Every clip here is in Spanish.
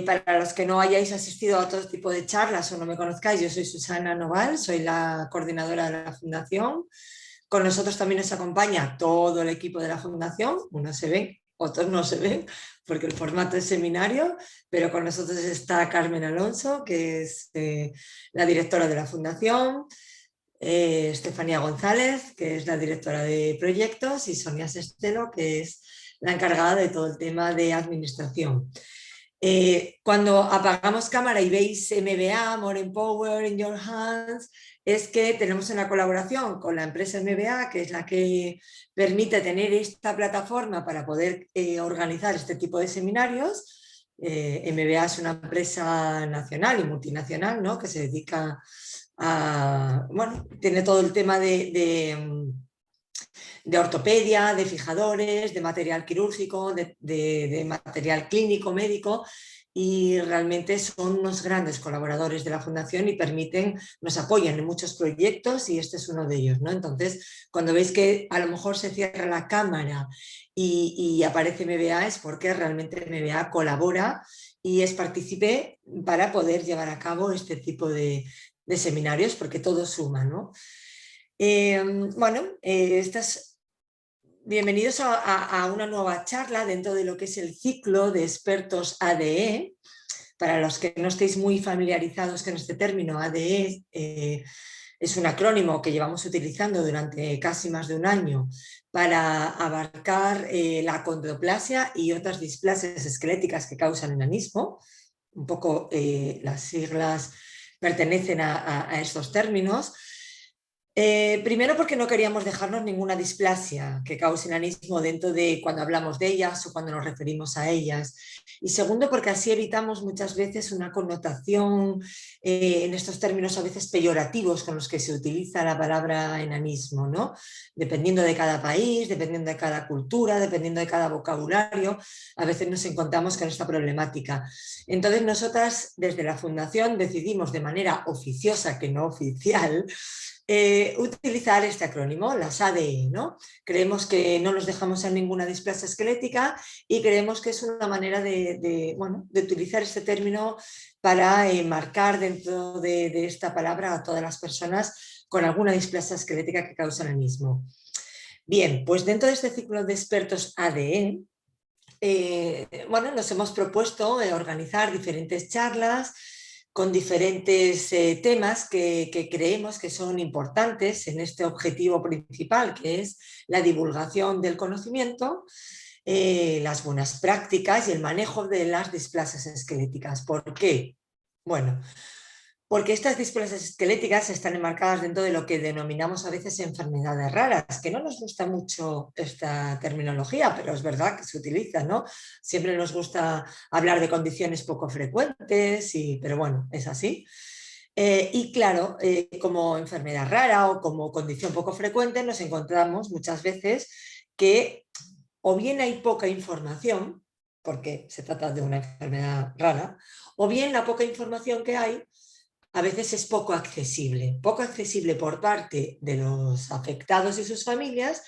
Para los que no hayáis asistido a otro tipo de charlas o no me conozcáis, yo soy Susana Noval, soy la coordinadora de la Fundación. Con nosotros también nos acompaña todo el equipo de la Fundación, unos se ven, otros no se ven, porque el formato es seminario, pero con nosotros está Carmen Alonso, que es la directora de la Fundación, Estefanía González, que es la directora de proyectos, y Sonia Sestelo, que es la encargada de todo el tema de administración. Cuando apagamos cámara y veis MBA, More Empower in Your Hands, es que tenemos una colaboración con la empresa MBA, que es la que permite tener esta plataforma para poder organizar este tipo de seminarios. MBA es una empresa nacional y multinacional, ¿no?, que se dedica a, bueno, tiene todo el tema de ortopedia, de fijadores, de material quirúrgico, de material clínico, médico, y realmente son unos grandes colaboradores de la Fundación y nos apoyan en muchos proyectos y este es uno de ellos, ¿no? Entonces, cuando veis que a lo mejor se cierra la cámara y aparece MBA es porque realmente MBA colabora y es partícipe para poder llevar a cabo este tipo de seminarios porque todo suma, ¿no? Bueno, bienvenidos a una nueva charla dentro de lo que es el ciclo de expertos ADE. Para los que no estéis muy familiarizados con este término, ADE es un acrónimo que llevamos utilizando durante casi más de un año para abarcar la acondroplasia y otras displasias esqueléticas que causan enanismo. Un poco las siglas pertenecen a estos términos. Primero porque no queríamos dejarnos ninguna displasia que cause enanismo dentro de cuando hablamos de ellas o cuando nos referimos a ellas. Y segundo porque así evitamos muchas veces una connotación en estos términos a veces peyorativos con los que se utiliza la palabra enanismo, ¿no? Dependiendo de cada país, dependiendo de cada cultura, dependiendo de cada vocabulario, a veces nos encontramos con esta problemática. Entonces nosotras desde la Fundación decidimos de manera oficiosa, que no oficial, utilizar este acrónimo, las ADE, ¿no? Creemos que no nos dejamos en ninguna displasia esquelética y creemos que es una manera bueno, de utilizar este término para marcar dentro de esta palabra a todas las personas con alguna displasia esquelética que causa enanismo. Bien, pues dentro de este ciclo de expertos ADE, bueno, nos hemos propuesto organizar diferentes charlas con diferentes temas que creemos que son importantes en este objetivo principal, que es la divulgación del conocimiento, las buenas prácticas y el manejo de las displasias esqueléticas. ¿Por qué? Bueno, porque estas displasias esqueléticas están enmarcadas dentro de lo que denominamos a veces enfermedades raras, que no nos gusta mucho esta terminología, pero es verdad que se utiliza, ¿no? Siempre nos gusta hablar de condiciones poco frecuentes, pero bueno, es así. Y claro, como enfermedad rara o como condición poco frecuente, nos encontramos muchas veces que o bien hay poca información, porque se trata de una enfermedad rara, o bien la poca información que hay a veces es poco accesible por parte de los afectados y sus familias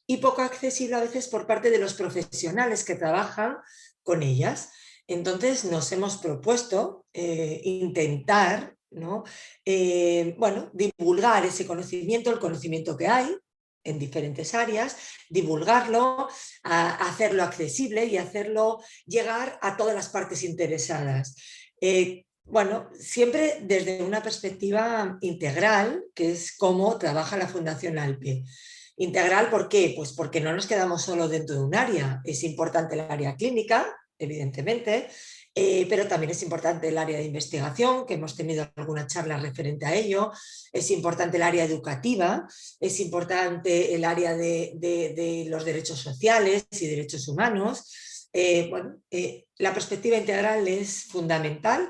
y poco accesible a veces por parte de los profesionales que trabajan con ellas. Entonces nos hemos propuesto intentar, ¿no?, bueno, divulgar ese conocimiento, el conocimiento que hay en diferentes áreas, divulgarlo, hacerlo accesible y hacerlo llegar a todas las partes interesadas. Bueno, siempre desde una perspectiva integral, que es cómo trabaja la Fundación ALPE. Integral, ¿por qué? Pues porque no nos quedamos solo dentro de un área. Es importante el área clínica, evidentemente, pero también es importante el área de investigación, que hemos tenido alguna charla referente a ello. Es importante el área educativa, es importante el área de los derechos sociales y derechos humanos. Bueno, la perspectiva integral es fundamental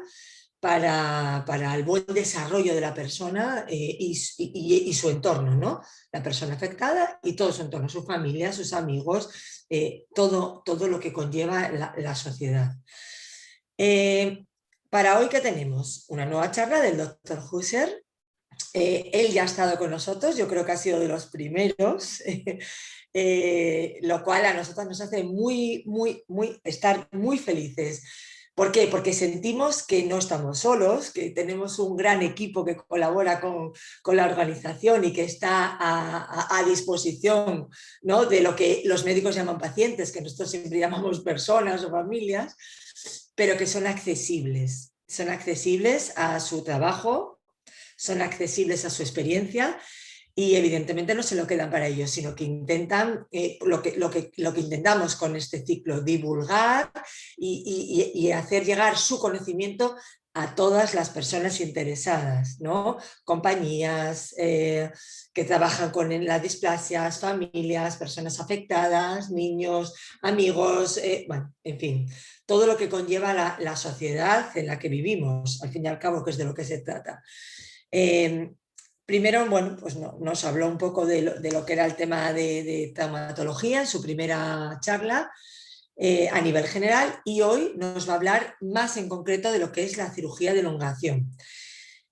para el buen desarrollo de la persona y su entorno, ¿no? La persona afectada y todo su entorno, su familia, sus amigos, todo lo que conlleva la sociedad. Para hoy, ¿qué tenemos? Una nueva charla del doctor Husser. Él ya ha estado con nosotros, yo creo que ha sido de los primeros, lo cual a nosotros nos hace estar muy felices, ¿Por qué? Porque sentimos que no estamos solos, que tenemos un gran equipo que colabora con la organización y que está a disposición, ¿no?, de lo que los médicos llaman pacientes, que nosotros siempre llamamos personas o familias, pero que son accesibles a su trabajo, son accesibles a su experiencia y evidentemente no se lo quedan para ellos, sino que intentan, lo que intentamos con este ciclo, divulgar y hacer llegar su conocimiento a todas las personas interesadas, ¿no? Compañías que trabajan con las displasias, familias, personas afectadas, niños, amigos, bueno, en fin, todo lo que conlleva la sociedad en la que vivimos, al fin y al cabo, que es de lo que se trata. Primero, bueno, pues nos habló un poco de lo que era el tema de traumatología en su primera charla a nivel general, y hoy nos va a hablar más en concreto de lo que es la cirugía de elongación.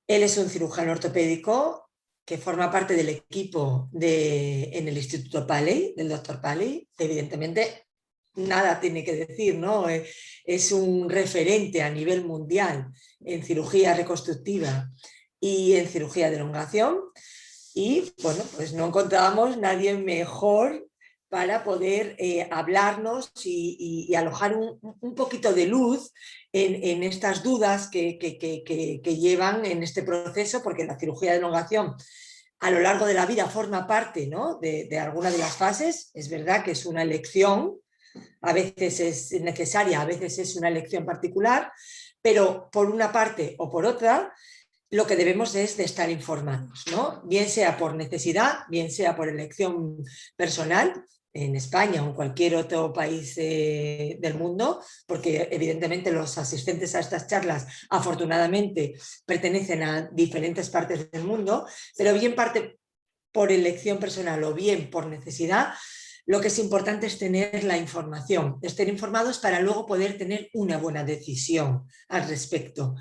Él es un cirujano ortopédico que forma parte del equipo en el Instituto Paley, del doctor Paley. Evidentemente, nada tiene que decir, ¿no? Es un referente a nivel mundial en cirugía reconstructiva y en cirugía de elongación. Y bueno, pues no encontrábamos nadie mejor para poder hablarnos y alojar un poquito de luz en estas dudas que llevan en este proceso, porque la cirugía de elongación a lo largo de la vida forma parte, ¿no?, de alguna de las fases. Es verdad que es una elección, a veces es necesaria, a veces es una elección particular, pero por una parte o por otra, lo que debemos es de estar informados, ¿no? Bien sea por necesidad, bien sea por elección personal, en España o en cualquier otro país del mundo, porque evidentemente los asistentes a estas charlas afortunadamente pertenecen a diferentes partes del mundo, pero bien parte por elección personal o bien por necesidad. Lo que es importante es tener la información, estar informados para luego poder tener una buena decisión al respecto.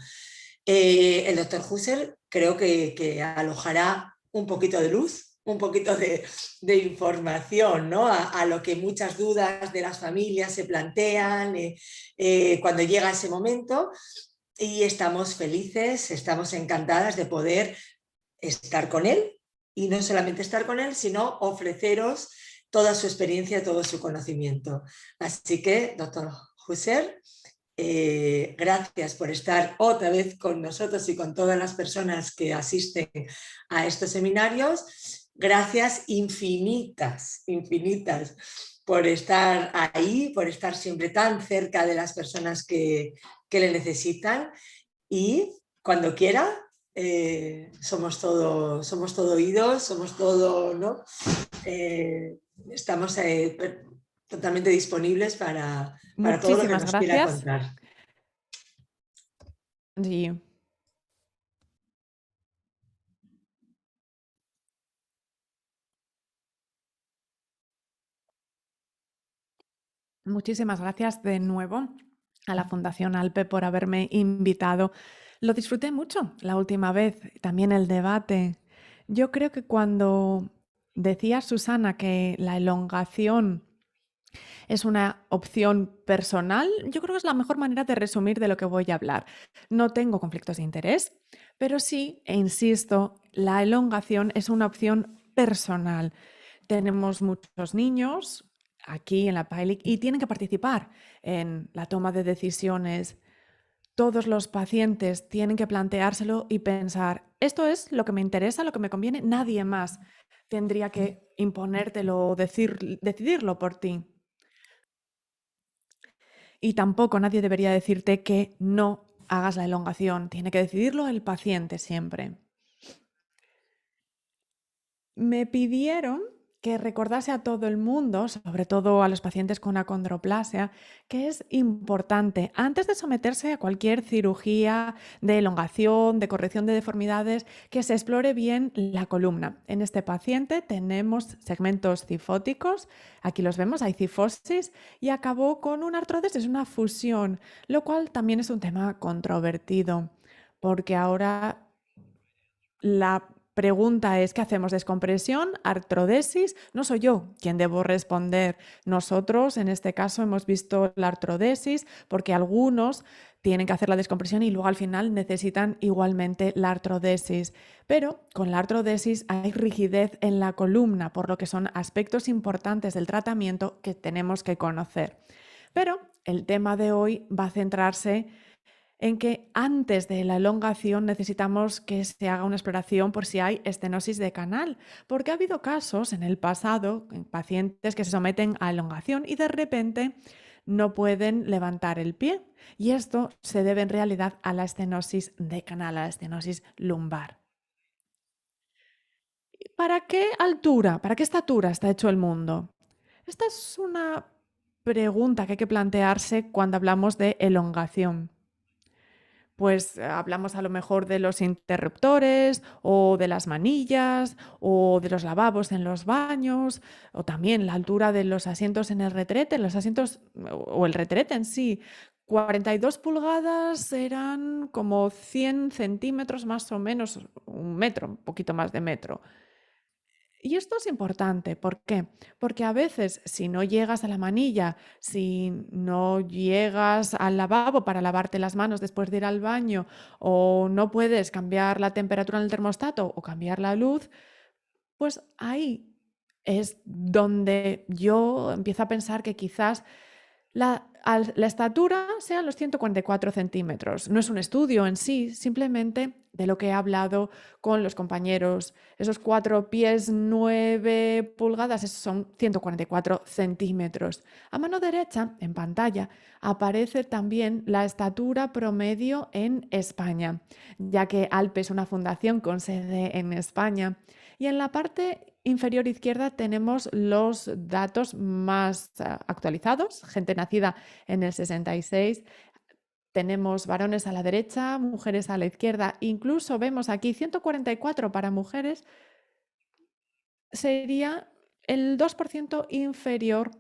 El doctor Husserl creo que alojará un poquito de luz, un poquito de información, ¿no?, a lo que muchas dudas de las familias se plantean cuando llega ese momento, y estamos felices, estamos encantadas de poder estar con él, y no solamente estar con él, sino ofreceros toda su experiencia, todo su conocimiento. Así que, doctor Husserl, gracias por estar otra vez con nosotros y con todas las personas que asisten a estos seminarios. Gracias infinitas, infinitas por estar ahí, por estar siempre tan cerca de las personas que le necesitan, y cuando quiera somos todo oídos, somos todo, ¿no? Estamos totalmente disponibles para todo lo que Muchísimas nos quiera gracias. contar. Sí. Muchísimas gracias de nuevo a la Fundación Alpe por haberme invitado. Lo disfruté mucho la última vez, también el debate. Yo creo que cuando decía Susana que la elongación es una opción personal, yo creo que es la mejor manera de resumir de lo que voy a hablar. No tengo conflictos de interés, pero sí, e insisto, la elongación es una opción personal. Tenemos muchos niños aquí en la PAELIC y tienen que participar en la toma de decisiones. Todos los pacientes tienen que planteárselo y pensar, ¿esto es lo que me interesa, lo que me conviene? Nadie más tendría que imponértelo o decidirlo por ti. Y tampoco nadie debería decirte que no hagas la elongación. Tiene que decidirlo el paciente siempre. Me pidieron que recordase a todo el mundo, sobre todo a los pacientes con acondroplasia, que es importante, antes de someterse a cualquier cirugía de elongación, de corrección de deformidades, que se explore bien la columna. En este paciente tenemos segmentos cifóticos, aquí los vemos, hay cifosis, y acabó con una artrodesis, una fusión, lo cual también es un tema controvertido, porque ahora la pregunta es, ¿qué hacemos? ¿Descompresión? ¿Artrodesis? No soy yo quien debo responder. Nosotros, en este caso, hemos visto la artrodesis porque algunos tienen que hacer la descompresión y luego al final necesitan igualmente la artrodesis. Pero con la artrodesis hay rigidez en la columna, por lo que son aspectos importantes del tratamiento que tenemos que conocer. Pero el tema de hoy va a centrarse en que antes de la elongación necesitamos que se haga una exploración por si hay estenosis de canal, porque ha habido casos en el pasado en pacientes que se someten a elongación y de repente no pueden levantar el pie. Y esto se debe en realidad a la estenosis de canal, a la estenosis lumbar. ¿Para qué altura, para qué estatura está hecho el mundo? Esta es una pregunta que hay que plantearse cuando hablamos de elongación. Pues hablamos a lo mejor de los interruptores o de las manillas o de los lavabos en los baños o también la altura de los asientos en el retrete, los asientos o el retrete en sí. 42 pulgadas eran como 100 centímetros más o menos, un metro, un poquito más de metro. Y esto es importante, ¿por qué? Porque a veces si no llegas a la manilla, si no llegas al lavabo para lavarte las manos después de ir al baño o no puedes cambiar la temperatura en el termostato o cambiar la luz, pues ahí es donde yo empiezo a pensar que quizás la estatura sean los 144 centímetros. No es un estudio en sí, simplemente de lo que he hablado con los compañeros. Esos 4 pies 9 pulgadas, esos son 144 centímetros. A mano derecha, en pantalla, aparece también la estatura promedio en España, ya que ALPE es una fundación con sede en España. Y en la parte inferior izquierda tenemos los datos más actualizados, gente nacida en el 66. Tenemos varones a la derecha, mujeres a la izquierda. Incluso vemos aquí 144 para mujeres, sería el 2% inferior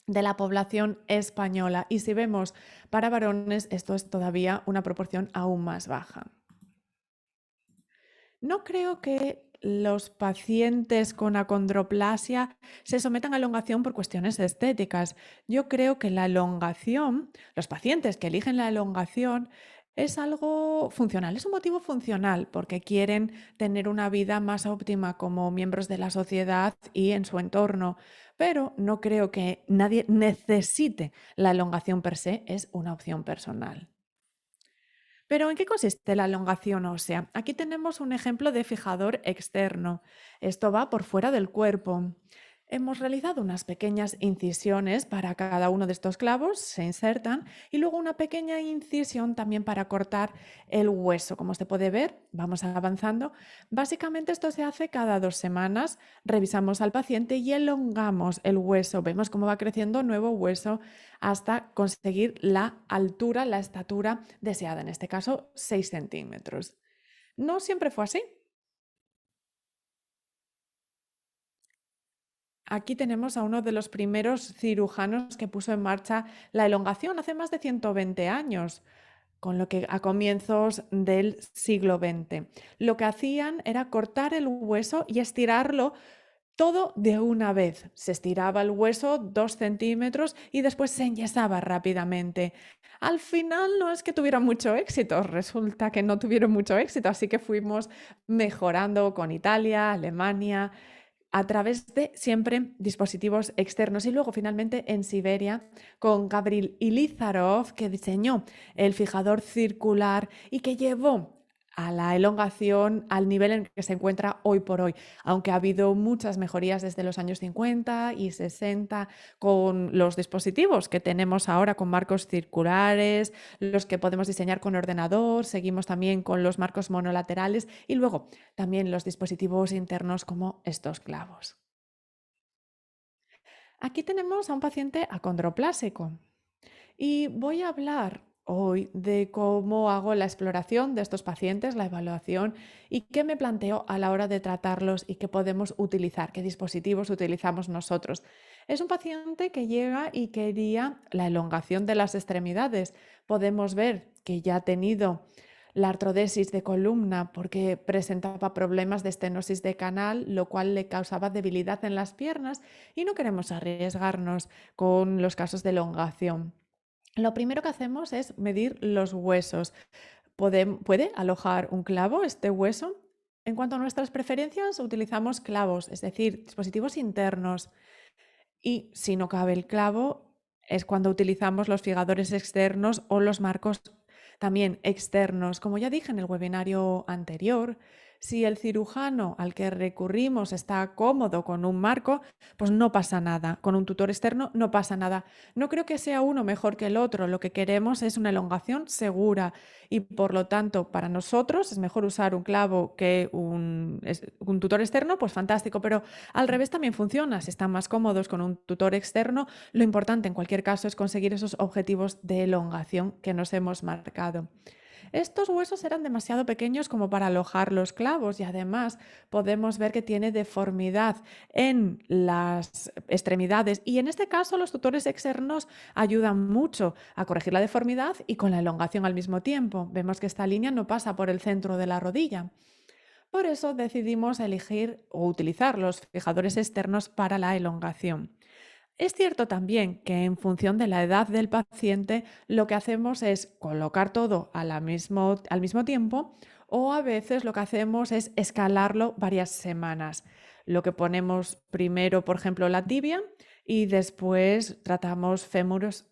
de la población española. Y si vemos para varones, esto es todavía una proporción aún más baja. No creo que los pacientes con acondroplasia se sometan a elongación por cuestiones estéticas. Yo creo que la elongación, los pacientes que eligen la elongación, es algo funcional, es un motivo funcional porque quieren tener una vida más óptima como miembros de la sociedad y en su entorno. Pero no creo que nadie necesite la elongación per se, es una opción personal. Pero ¿en qué consiste la elongación ósea? Aquí tenemos un ejemplo de fijador externo. Esto va por fuera del cuerpo. Hemos realizado unas pequeñas incisiones para cada uno de estos clavos, se insertan, y luego una pequeña incisión también para cortar el hueso. Como se puede ver, vamos avanzando. Básicamente esto se hace cada 2 semanas. Revisamos al paciente y elongamos el hueso. Vemos cómo va creciendo nuevo hueso hasta conseguir la altura, la estatura deseada, en este caso 6 centímetros. No siempre fue así. Aquí tenemos a uno de los primeros cirujanos que puso en marcha la elongación hace más de 120 años, con lo que a comienzos del siglo XX. Lo que hacían era cortar el hueso y estirarlo todo de una vez. Se estiraba el hueso 2 centímetros y después se enyesaba rápidamente. Al final no es que tuvieran mucho éxito, resulta que no tuvieron mucho éxito, así que fuimos mejorando con Italia, Alemania, a través de siempre dispositivos externos y luego finalmente en Siberia con Gavril Ilizarov, que diseñó el fijador circular y que llevó a la elongación al nivel en que se encuentra hoy por hoy, aunque ha habido muchas mejorías desde los años 50 y 60 con los dispositivos que tenemos ahora con marcos circulares, los que podemos diseñar con ordenador, seguimos también con los marcos monolaterales y luego también los dispositivos internos como estos clavos. Aquí tenemos a un paciente acondroplásico. Y voy a hablar hoy de cómo hago la exploración de estos pacientes, la evaluación y qué me planteo a la hora de tratarlos y qué podemos utilizar, qué dispositivos utilizamos nosotros. Es un paciente que llega y quería la elongación de las extremidades. Podemos ver que ya ha tenido la artrodesis de columna porque presentaba problemas de estenosis de canal, lo cual le causaba debilidad en las piernas y no queremos arriesgarnos con los casos de elongación. Lo primero que hacemos es medir los huesos. ¿Puede alojar un clavo este hueso? En cuanto a nuestras preferencias, utilizamos clavos, es decir, dispositivos internos. Y si no cabe el clavo, es cuando utilizamos los figadores externos o los marcos también externos. Como ya dije en el webinario anterior, si el cirujano al que recurrimos está cómodo con un marco, pues no pasa nada. Con un tutor externo no pasa nada. No creo que sea uno mejor que el otro. Lo que queremos es una elongación segura y por lo tanto para nosotros es mejor usar un clavo que un tutor externo, pues fantástico, pero al revés también funciona. Si están más cómodos con un tutor externo, lo importante en cualquier caso es conseguir esos objetivos de elongación que nos hemos marcado. Estos huesos eran demasiado pequeños como para alojar los clavos y además podemos ver que tiene deformidad en las extremidades y en este caso los tutores externos ayudan mucho a corregir la deformidad y con la elongación al mismo tiempo. Vemos que esta línea no pasa por el centro de la rodilla. Por eso decidimos elegir o utilizar los fijadores externos para la elongación. Es cierto también que en función de la edad del paciente lo que hacemos es colocar todo al mismo tiempo o a veces lo que hacemos es escalarlo varias semanas. Lo que ponemos primero, por ejemplo, la tibia y después tratamos fémures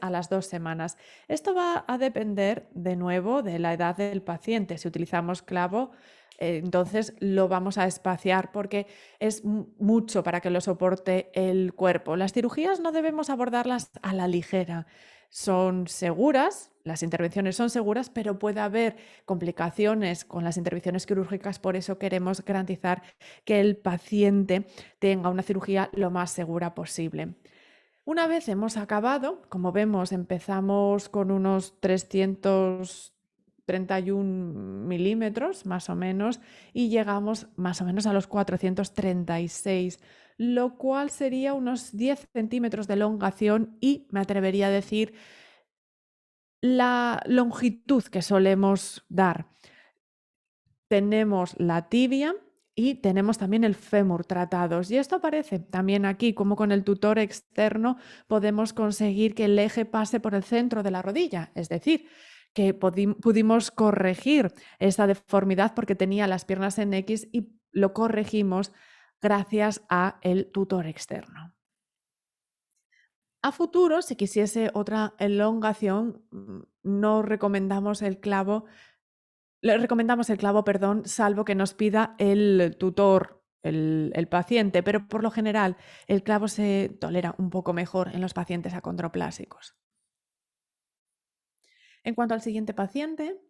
a las 2 semanas. Esto va a depender de nuevo de la edad del paciente. Si utilizamos clavo, entonces lo vamos a espaciar porque es mucho para que lo soporte el cuerpo. Las cirugías no debemos abordarlas a la ligera. Son seguras, las intervenciones son seguras, pero puede haber complicaciones con las intervenciones quirúrgicas, por eso queremos garantizar que el paciente tenga una cirugía lo más segura posible. Una vez hemos acabado, como vemos, empezamos con unos 331 milímetros más o menos y llegamos más o menos a los 436, lo cual sería unos 10 centímetros de elongación y me atrevería a decir la longitud que solemos dar. Tenemos la tibia y tenemos también el fémur tratados. Y esto aparece también aquí, como con el tutor externo podemos conseguir que el eje pase por el centro de la rodilla, es decir, que pudimos corregir esta deformidad porque tenía las piernas en X y lo corregimos gracias a el tutor externo. A futuro, si quisiese otra elongación, no recomendamos el clavo. Le recomendamos el clavo, perdón, salvo que nos pida el tutor, el paciente, pero por lo general el clavo se tolera un poco mejor en los pacientes acondroplásicos. En cuanto al siguiente paciente,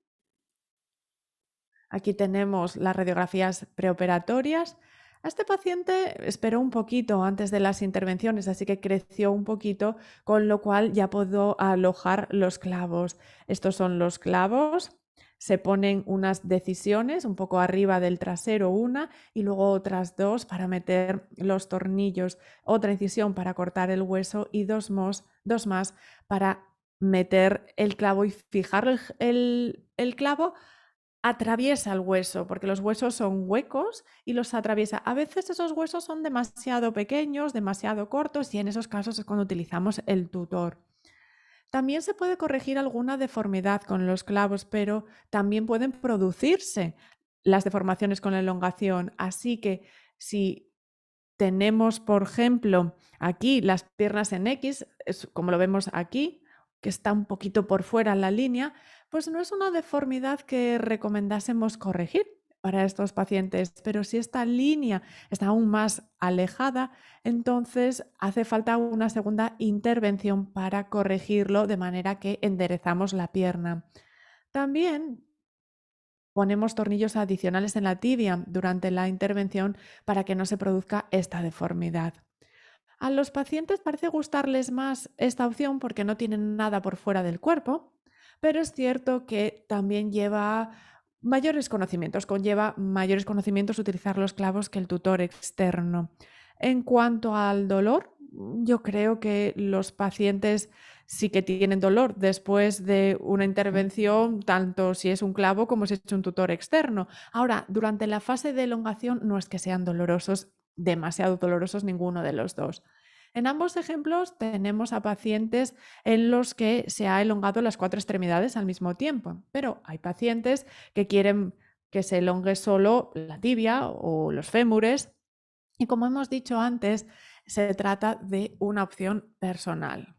aquí tenemos las radiografías preoperatorias. A este paciente esperó un poquito antes de las intervenciones, así que creció un poquito, con lo cual ya puedo alojar los clavos. Estos son los clavos. Se ponen unas decisiones un poco arriba del trasero, una, y luego otras dos para meter los tornillos, otra incisión para cortar el hueso y dos más para meter el clavo y fijar el clavo. Atraviesa el hueso, porque los huesos son huecos y los atraviesa. A veces esos huesos son demasiado pequeños, demasiado cortos y en esos casos es cuando utilizamos el tutor. También se puede corregir alguna deformidad con los clavos, pero también pueden producirse las deformaciones con la elongación. Así que si tenemos, por ejemplo, aquí las piernas en X, como lo vemos aquí, que está un poquito por fuera la línea, pues no es una deformidad que recomendásemos corregir para estos pacientes, pero si esta línea está aún más alejada, entonces hace falta una segunda intervención para corregirlo de manera que enderezamos la pierna. También ponemos tornillos adicionales en la tibia durante la intervención para que no se produzca esta deformidad. A los pacientes parece gustarles más esta opción porque no tienen nada por fuera del cuerpo, pero es cierto que también conlleva mayores conocimientos utilizar los clavos que el tutor externo. En cuanto al dolor, yo creo que los pacientes sí que tienen dolor después de una intervención, tanto si es un clavo como si es un tutor externo. Ahora, durante la fase de elongación no es que sean dolorosos, demasiado dolorosos ninguno de los dos. En ambos ejemplos tenemos a pacientes en los que se ha elongado las 4 extremidades al mismo tiempo, pero hay pacientes que quieren que se elongue solo la tibia o los fémures y, como hemos dicho antes, se trata de una opción personal.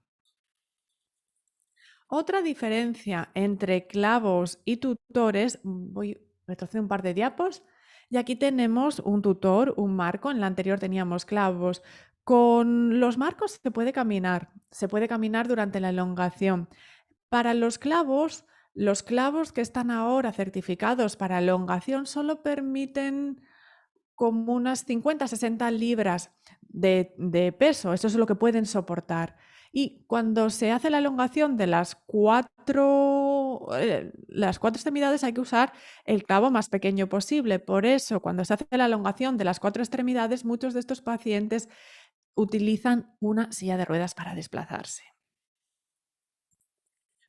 Otra diferencia entre clavos y tutores, voy a retroceder un par de diapos, y aquí tenemos un tutor, un marco. En la anterior teníamos clavos. Con los marcos se puede caminar durante la elongación. Para los clavos que están ahora certificados para elongación solo permiten como unas 50-60 libras de peso, eso es lo que pueden soportar. Y cuando se hace la elongación de las cuatro extremidades hay que usar el clavo más pequeño posible. Por eso, cuando se hace la elongación de las 4 extremidades, muchos de estos pacientes utilizan una silla de ruedas para desplazarse.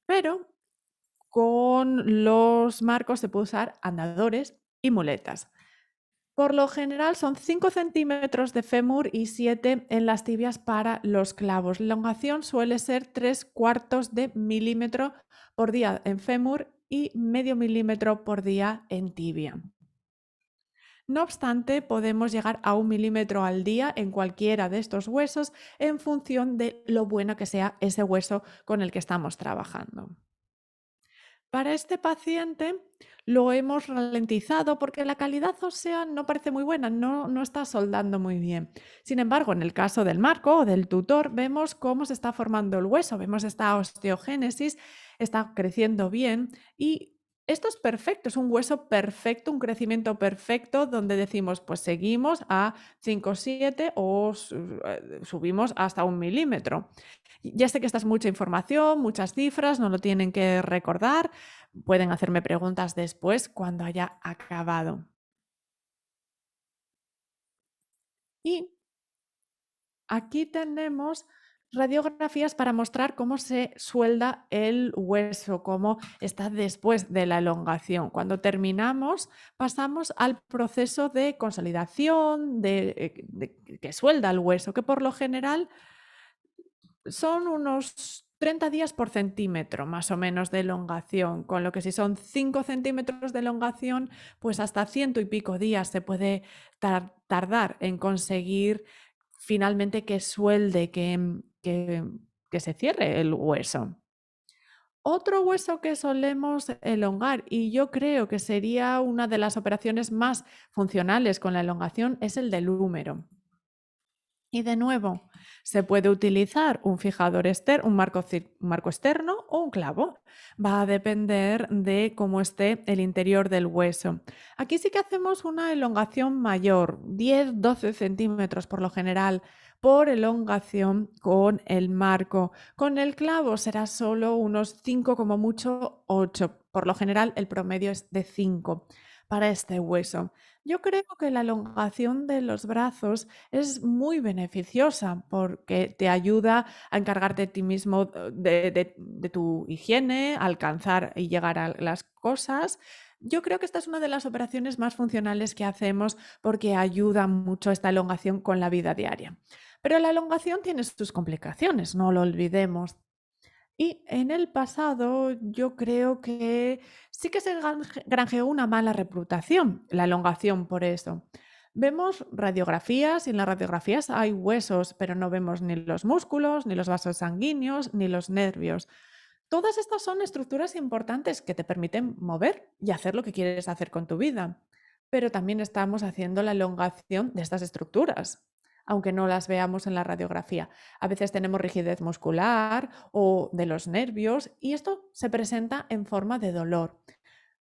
Pero con los marcos se puede usar andadores y muletas. Por lo general son 5 centímetros de fémur y 7 en las tibias para los clavos. La elongación suele ser 3/4 de milímetro por día en fémur y medio milímetro por día en tibia. No obstante, podemos llegar a 1 milímetro al día en cualquiera de estos huesos en función de lo bueno que sea ese hueso con el que estamos trabajando. Para este paciente lo hemos ralentizado porque la calidad ósea no parece muy buena, no está soldando muy bien. Sin embargo, en el caso del marco o del tutor, vemos cómo se está formando el hueso, vemos esta osteogénesis, está creciendo bien y esto es perfecto, es un hueso perfecto, un crecimiento perfecto donde decimos, pues seguimos a 5,7 o subimos hasta 1 milímetro. Ya sé que esta es mucha información, muchas cifras, no lo tienen que recordar. Pueden hacerme preguntas después cuando haya acabado. Y aquí tenemos radiografías para mostrar cómo se suelda el hueso, cómo está después de la elongación. Cuando terminamos, pasamos al proceso de consolidación, de que suelda el hueso, que por lo general son unos 30 días por centímetro, más o menos, de elongación, con lo que si son 5 centímetros de elongación, pues hasta 100 y pico días se puede tardar en conseguir finalmente que suelde, que se cierre el hueso. Otro hueso que solemos elongar, y yo creo que sería una de las operaciones más funcionales con la elongación, es el del húmero. Y de nuevo, se puede utilizar un fijador externo, un marco externo o un clavo. Va a depender de cómo esté el interior del hueso. Aquí sí que hacemos una elongación mayor, 10-12 centímetros por lo general, por elongación con el marco. Con el clavo será solo unos 5, como mucho 8. Por lo general el promedio es de 5 para este hueso. Yo creo que la elongación de los brazos es muy beneficiosa porque te ayuda a encargarte de ti mismo, de tu higiene, alcanzar y llegar a las cosas. Yo creo que esta es una de las operaciones más funcionales que hacemos porque ayuda mucho esta elongación con la vida diaria. Pero la elongación tiene sus complicaciones, no lo olvidemos. Y en el pasado yo creo que sí que se granjeó una mala reputación, la elongación por eso. Vemos radiografías y en las radiografías hay huesos, pero no vemos ni los músculos, ni los vasos sanguíneos, ni los nervios. Todas estas son estructuras importantes que te permiten mover y hacer lo que quieres hacer con tu vida. Pero también estamos haciendo la elongación de estas estructuras, aunque no las veamos en la radiografía. A veces tenemos rigidez muscular o de los nervios y esto se presenta en forma de dolor.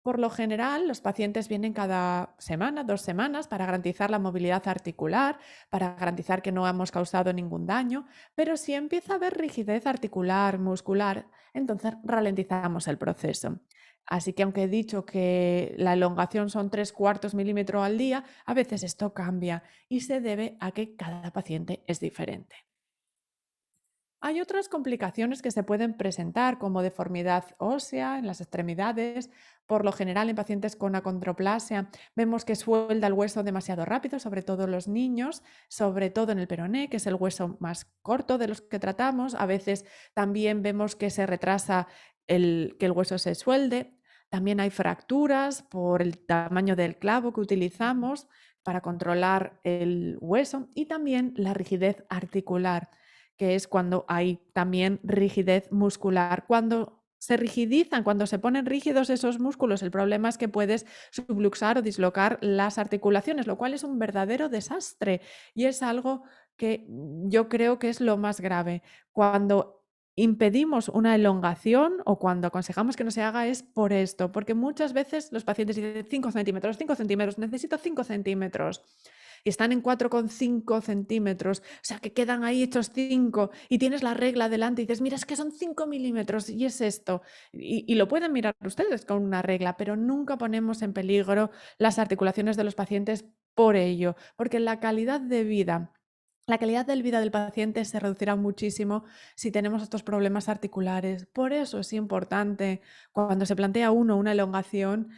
Por lo general, los pacientes vienen cada semana, 2 semanas, para garantizar la movilidad articular, para garantizar que no hemos causado ningún daño, pero si empieza a haber rigidez articular, muscular, entonces ralentizamos el proceso. Así que aunque he dicho que la elongación son 3/4 milímetro al día, a veces esto cambia y se debe a que cada paciente es diferente. Hay otras complicaciones que se pueden presentar, como deformidad ósea en las extremidades. Por lo general, en pacientes con acondroplasia, vemos que suelda el hueso demasiado rápido, sobre todo en los niños, sobre todo en el peroné, que es el hueso más corto de los que tratamos. A veces también vemos que se retrasa que el hueso se suelde. También hay fracturas por el tamaño del clavo que utilizamos para controlar el hueso y también la rigidez articular, que es cuando hay también rigidez muscular. Cuando se rigidizan, cuando se ponen rígidos esos músculos, el problema es que puedes subluxar o dislocar las articulaciones, lo cual es un verdadero desastre y es algo que yo creo que es lo más grave. Cuando impedimos una elongación o cuando aconsejamos que no se haga es por esto, porque muchas veces los pacientes dicen 5 centímetros, necesito 5 centímetros y están en 4,5 centímetros, o sea que quedan ahí hechos 5 y tienes la regla delante y dices, mira, es que son 5 milímetros y es esto. Y lo pueden mirar ustedes con una regla, pero nunca ponemos en peligro las articulaciones de los pacientes por ello, porque la calidad de vida... La calidad de vida del paciente se reducirá muchísimo si tenemos estos problemas articulares. Por eso es importante, cuando se plantea uno una elongación,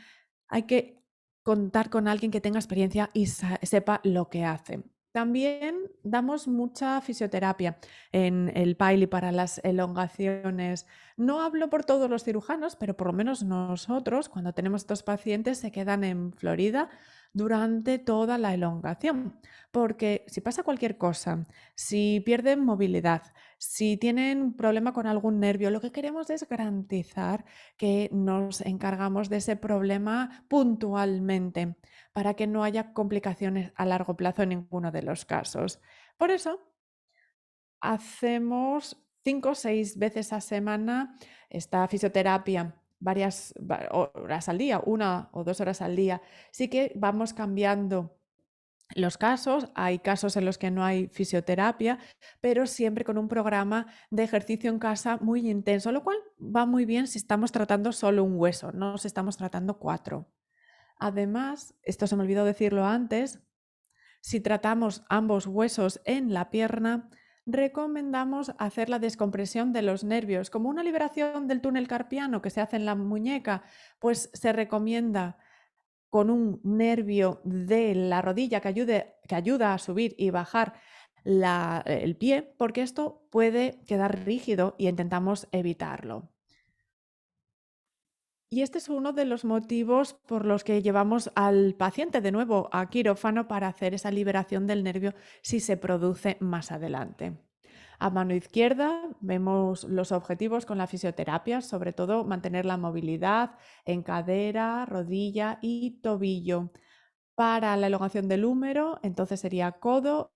hay que contar con alguien que tenga experiencia y sepa lo que hace. También damos mucha fisioterapia en el PAILI para las elongaciones. No hablo por todos los cirujanos, pero por lo menos nosotros, cuando tenemos estos pacientes, se quedan en Florida durante toda la elongación. Porque si pasa cualquier cosa, si pierden movilidad, si tienen un problema con algún nervio, lo que queremos es garantizar que nos encargamos de ese problema puntualmente para que no haya complicaciones a largo plazo en ninguno de los casos. Por eso hacemos 5 o 6 veces a semana esta fisioterapia, varias horas al día, 1 o 2 horas al día. Sí que vamos cambiando los casos, hay casos en los que no hay fisioterapia, pero siempre con un programa de ejercicio en casa muy intenso, lo cual va muy bien si estamos tratando solo un hueso, no si estamos tratando 4. Además, esto se me olvidó decirlo antes, si tratamos ambos huesos en la pierna, recomendamos hacer la descompresión de los nervios, como una liberación del túnel carpiano que se hace en la muñeca, pues se recomienda con un nervio de la rodilla que ayuda a subir y bajar el pie, porque esto puede quedar rígido y intentamos evitarlo. Y este es uno de los motivos por los que llevamos al paciente de nuevo a quirófano para hacer esa liberación del nervio si se produce más adelante. A mano izquierda vemos los objetivos con la fisioterapia, sobre todo mantener la movilidad en cadera, rodilla y tobillo. Para la elongación del húmero, entonces sería codo,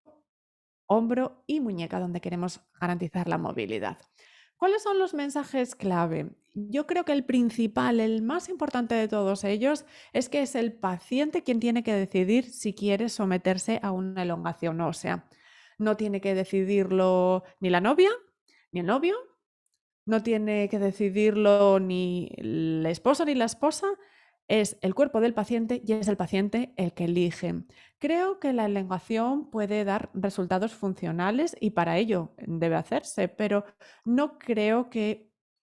hombro y muñeca, donde queremos garantizar la movilidad. ¿Cuáles son los mensajes clave? Yo creo que el principal, el más importante de todos ellos, es que es el paciente quien tiene que decidir si quiere someterse a una elongación ósea. No tiene que decidirlo ni la novia, ni el novio, no tiene que decidirlo ni el esposo ni la esposa, es el cuerpo del paciente y es el paciente el que elige. Creo que la elongación puede dar resultados funcionales y para ello debe hacerse, pero no creo que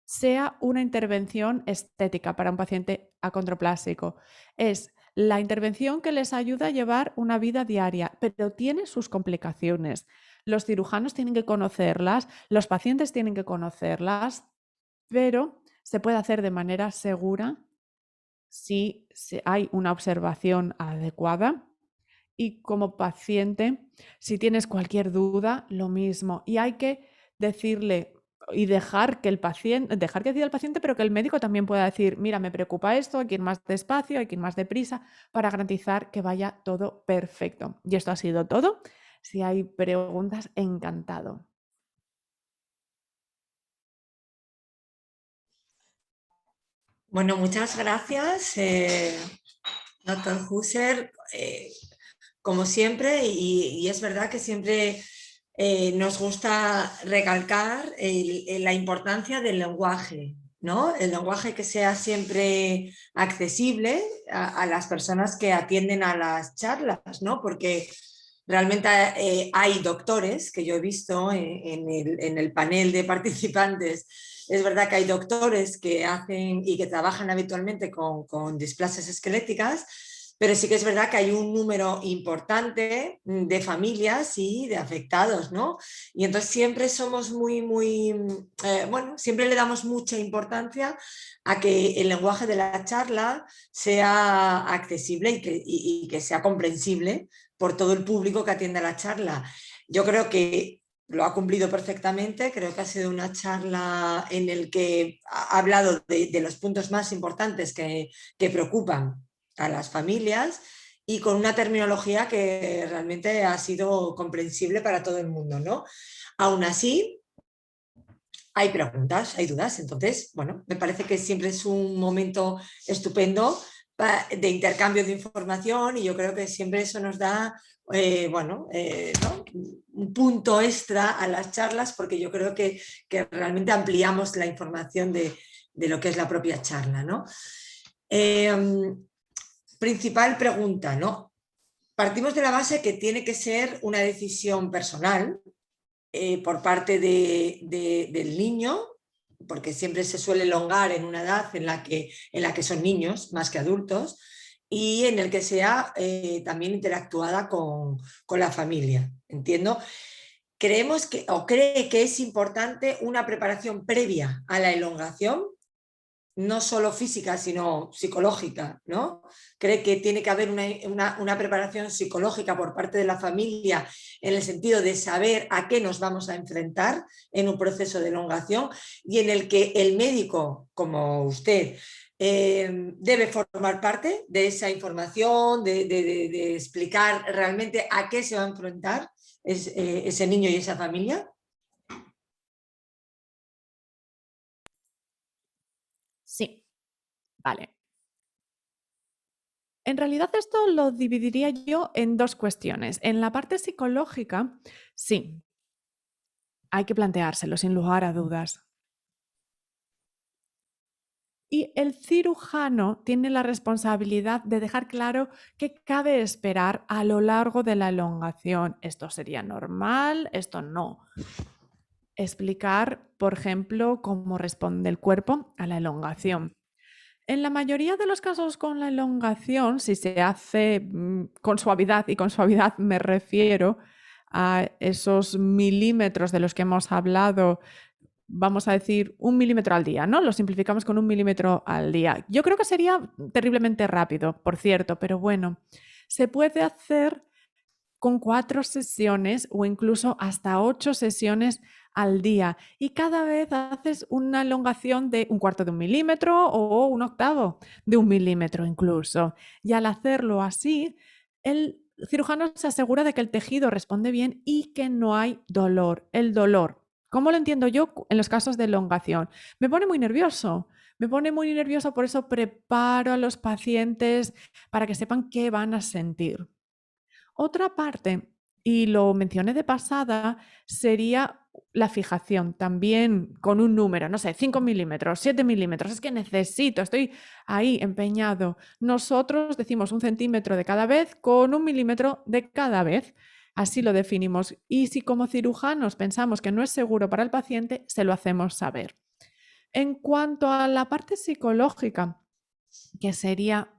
sea una intervención estética para un paciente acondroplásico. Es la intervención que les ayuda a llevar una vida diaria, pero tiene sus complicaciones. Los cirujanos tienen que conocerlas, los pacientes tienen que conocerlas, pero se puede hacer de manera segura si hay una observación adecuada. Y como paciente, si tienes cualquier duda, lo mismo. Y hay que decirle y dejar que decida el paciente, pero que el médico también pueda decir, mira, me preocupa esto, hay que ir más despacio, hay que ir más deprisa, para garantizar que vaya todo perfecto. Y esto ha sido todo. Si hay preguntas, encantado. Bueno, muchas gracias, doctor Husser, como siempre, y es verdad que siempre nos gusta recalcar la importancia del lenguaje, ¿no? El lenguaje que sea siempre accesible a las personas que atienden a las charlas, ¿no? Porque Realmente hay doctores que yo he visto en el panel de participantes. Es verdad que hay doctores que hacen y que trabajan habitualmente con displasias esqueléticas, pero sí que es verdad que hay un número importante de familias y de afectados, ¿no? Y entonces siempre somos bueno, siempre le damos mucha importancia a que el lenguaje de la charla sea accesible y que sea comprensible por todo el público que atiende la charla. Yo creo que lo ha cumplido perfectamente, creo que ha sido una charla en la que ha hablado de los puntos más importantes que preocupan a las familias y con una terminología que realmente ha sido comprensible para todo el mundo, ¿no? Aún así, hay preguntas, hay dudas, entonces, bueno, me parece que siempre es un momento estupendo de intercambio de información y yo creo que siempre eso nos da, ¿no? Un punto extra a las charlas porque yo creo que realmente ampliamos la información de lo que es la propia charla, ¿no? Principal pregunta, ¿no? Partimos de la base que tiene que ser una decisión personal por parte del niño, porque siempre se suele elongar en una edad en la que son niños más que adultos, y en el que sea también interactuada con la familia. Entiendo. Creemos que, o cree que es importante una preparación previa a la elongación, no solo física, sino psicológica, ¿no? Cree que tiene que haber una preparación psicológica por parte de la familia en el sentido de saber a qué nos vamos a enfrentar en un proceso de elongación y en el que el médico, como usted, debe formar parte de esa información, de explicar realmente a qué se va a enfrentar ese niño y esa familia. Sí, vale. En realidad esto lo dividiría yo en dos cuestiones. En la parte psicológica, sí, hay que planteárselo sin lugar a dudas. Y el cirujano tiene la responsabilidad de dejar claro qué cabe esperar a lo largo de la elongación. Esto sería normal, esto no. Explicar, por ejemplo, cómo responde el cuerpo a la elongación. En la mayoría de los casos con la elongación, si se hace con suavidad, y con suavidad me refiero a esos milímetros de los que hemos hablado, vamos a decir 1 milímetro al día, ¿no? Lo simplificamos con 1 milímetro al día. Yo creo que sería terriblemente rápido, por cierto, pero bueno, se puede hacer con 4 sesiones o incluso hasta 8 sesiones al día y cada vez haces una elongación de 1/4 de 1 milímetro o 1/8 de 1 milímetro incluso. Y al hacerlo así, el cirujano se asegura de que el tejido responde bien y que no hay dolor. El dolor, ¿cómo lo entiendo yo en los casos de elongación? Me pone muy nervioso. Me pone muy nervioso, por eso preparo a los pacientes para que sepan qué van a sentir. Otra parte, y lo mencioné de pasada, sería la fijación, también con un número, no sé, 5 milímetros, 7 milímetros, es que necesito, estoy ahí empeñado. Nosotros decimos 1 centímetro de cada vez con 1 milímetro de cada vez. Así lo definimos. Y si como cirujanos pensamos que no es seguro para el paciente, se lo hacemos saber. En cuanto a la parte psicológica, que sería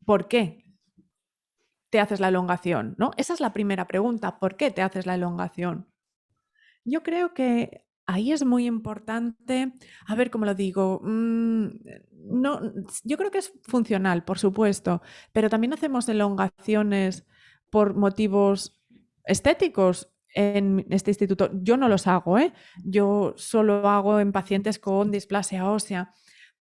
¿por qué te haces la elongación? ¿No? Esa es la primera pregunta, ¿por qué te haces la elongación? Yo creo que ahí es muy importante, a ver cómo lo digo, no, yo creo que es funcional, por supuesto, pero también hacemos elongaciones por motivos estéticos en este instituto. Yo no los hago, ¿eh? Yo solo hago en pacientes con displasia ósea,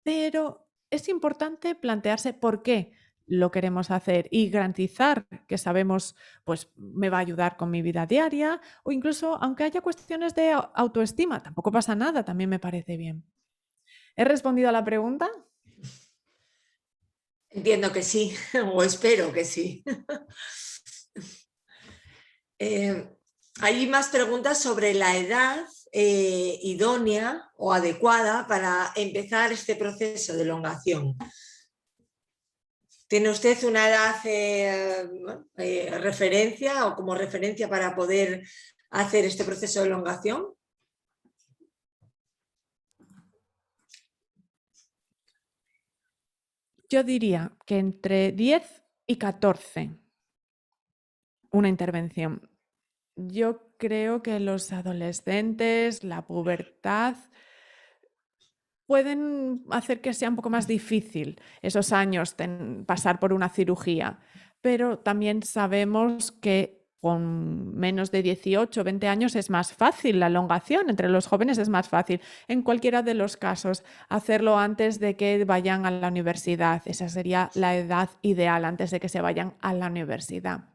pero es importante plantearse por qué lo queremos hacer y garantizar que sabemos, pues me va a ayudar con mi vida diaria o incluso aunque haya cuestiones de autoestima, tampoco pasa nada, también me parece bien. ¿He respondido a la pregunta? Entiendo que sí, o espero que sí. Hay más preguntas sobre la edad idónea o adecuada para empezar este proceso de elongación. ¿Tiene usted una edad referencia o como referencia para poder hacer este proceso de elongación? Yo diría que entre 10 y 14 una intervención. Yo creo que los adolescentes, la pubertad, pueden hacer que sea un poco más difícil esos años pasar por una cirugía, pero también sabemos que con menos de 18 o 20 años es más fácil la elongación, entre los jóvenes es más fácil. En cualquiera de los casos, hacerlo antes de que vayan a la universidad, esa sería la edad ideal, antes de que se vayan a la universidad.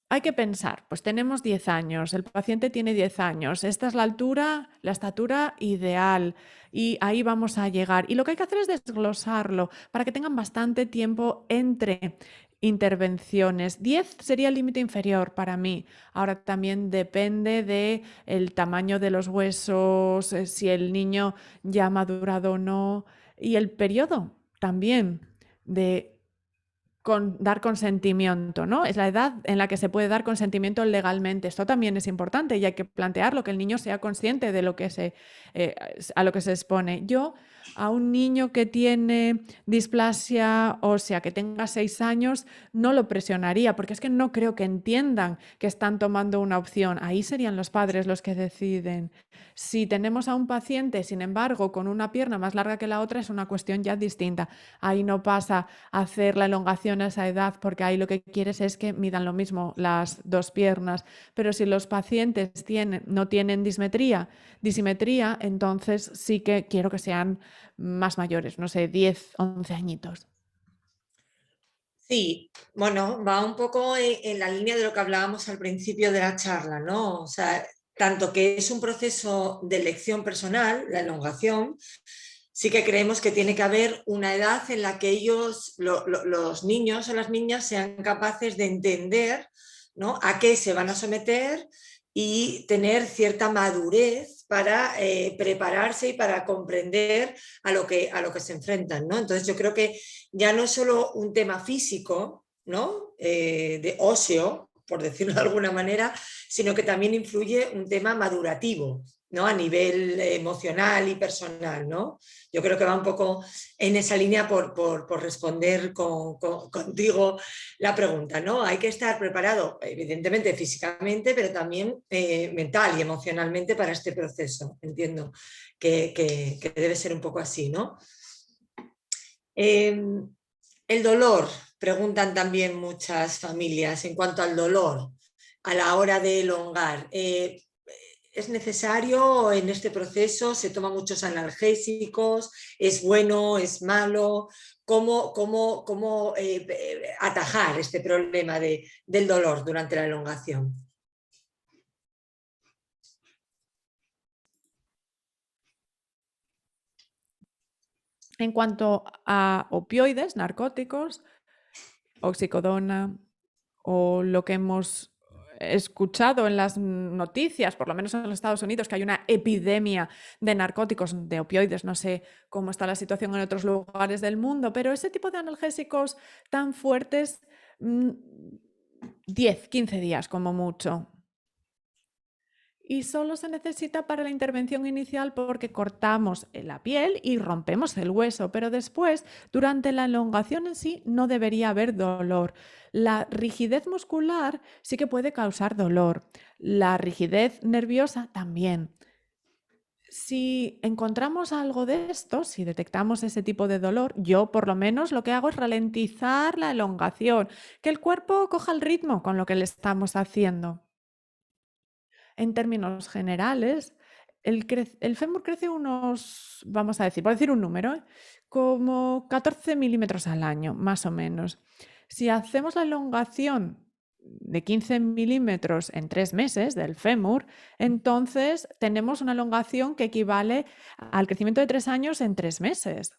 Hay que pensar, pues tenemos 10 años, el paciente tiene 10 años, esta es la altura, la estatura ideal y ahí vamos a llegar. Y lo que hay que hacer es desglosarlo para que tengan bastante tiempo entre intervenciones. 10 sería el límite inferior para mí. Ahora también depende del tamaño de los huesos, si el niño ya ha madurado o no, y el periodo también de dar consentimiento, ¿no? Es la edad en la que se puede dar consentimiento legalmente. Esto también es importante y hay que plantearlo, que el niño sea consciente de lo que a lo que se expone. Yo, a un niño que tiene displasia ósea, que tenga 6 años, no lo presionaría, porque es que no creo que entiendan que están tomando una opción. Ahí serían los padres los que deciden. Si tenemos a un paciente, sin embargo, con una pierna más larga que la otra, es una cuestión ya distinta. Ahí no pasa a hacer la elongación a esa edad, porque ahí lo que quieres es que midan lo mismo las dos piernas. Pero si los pacientes no tienen disimetría, entonces sí que quiero que sean más mayores, no sé, 10, 11 añitos. Sí, bueno, va un poco en la línea de lo que hablábamos al principio de la charla, ¿no? O sea, tanto que es un proceso de elección personal, la elongación, sí que creemos que tiene que haber una edad en la que ellos, los niños o las niñas, sean capaces de entender, ¿no?, a qué se van a someter y tener cierta madurez para prepararse y para comprender a lo que se enfrentan, ¿no? Entonces yo creo que ya no es solo un tema físico, ¿no?, de óseo, por decirlo de alguna manera, sino que también influye un tema madurativo, ¿no?, a nivel emocional y personal, ¿no? Yo creo que va un poco en esa línea por responder contigo la pregunta, ¿no? Hay que estar preparado, evidentemente físicamente, pero también mental y emocionalmente para este proceso. Entiendo que debe ser un poco así, ¿no? El dolor, preguntan también muchas familias en cuanto al dolor a la hora de elongar. ¿Es necesario en este proceso? ¿Se toman muchos analgésicos? ¿Es bueno? ¿Es malo? ¿Cómo atajar este problema del dolor durante la elongación? En cuanto a opioides, narcóticos, oxicodona o lo que hemos escuchado en las noticias, por lo menos en los Estados Unidos, que hay una epidemia de narcóticos, de opioides, no sé cómo está la situación en otros lugares del mundo, pero ese tipo de analgésicos tan fuertes, 10, 15 días como mucho. Y solo se necesita para la intervención inicial porque cortamos la piel y rompemos el hueso, pero después, durante la elongación en sí, no debería haber dolor. La rigidez muscular sí que puede causar dolor. La rigidez nerviosa también. Si encontramos algo de esto, si detectamos ese tipo de dolor, yo por lo menos lo que hago es ralentizar la elongación, que el cuerpo coja el ritmo con lo que le estamos haciendo. En términos generales, el fémur crece unos, vamos a decir, por decir un número, como 14 milímetros al año, más o menos. Si hacemos la elongación de 15 milímetros en 3 meses del fémur, entonces tenemos una elongación que equivale al crecimiento de 3 años en 3 meses.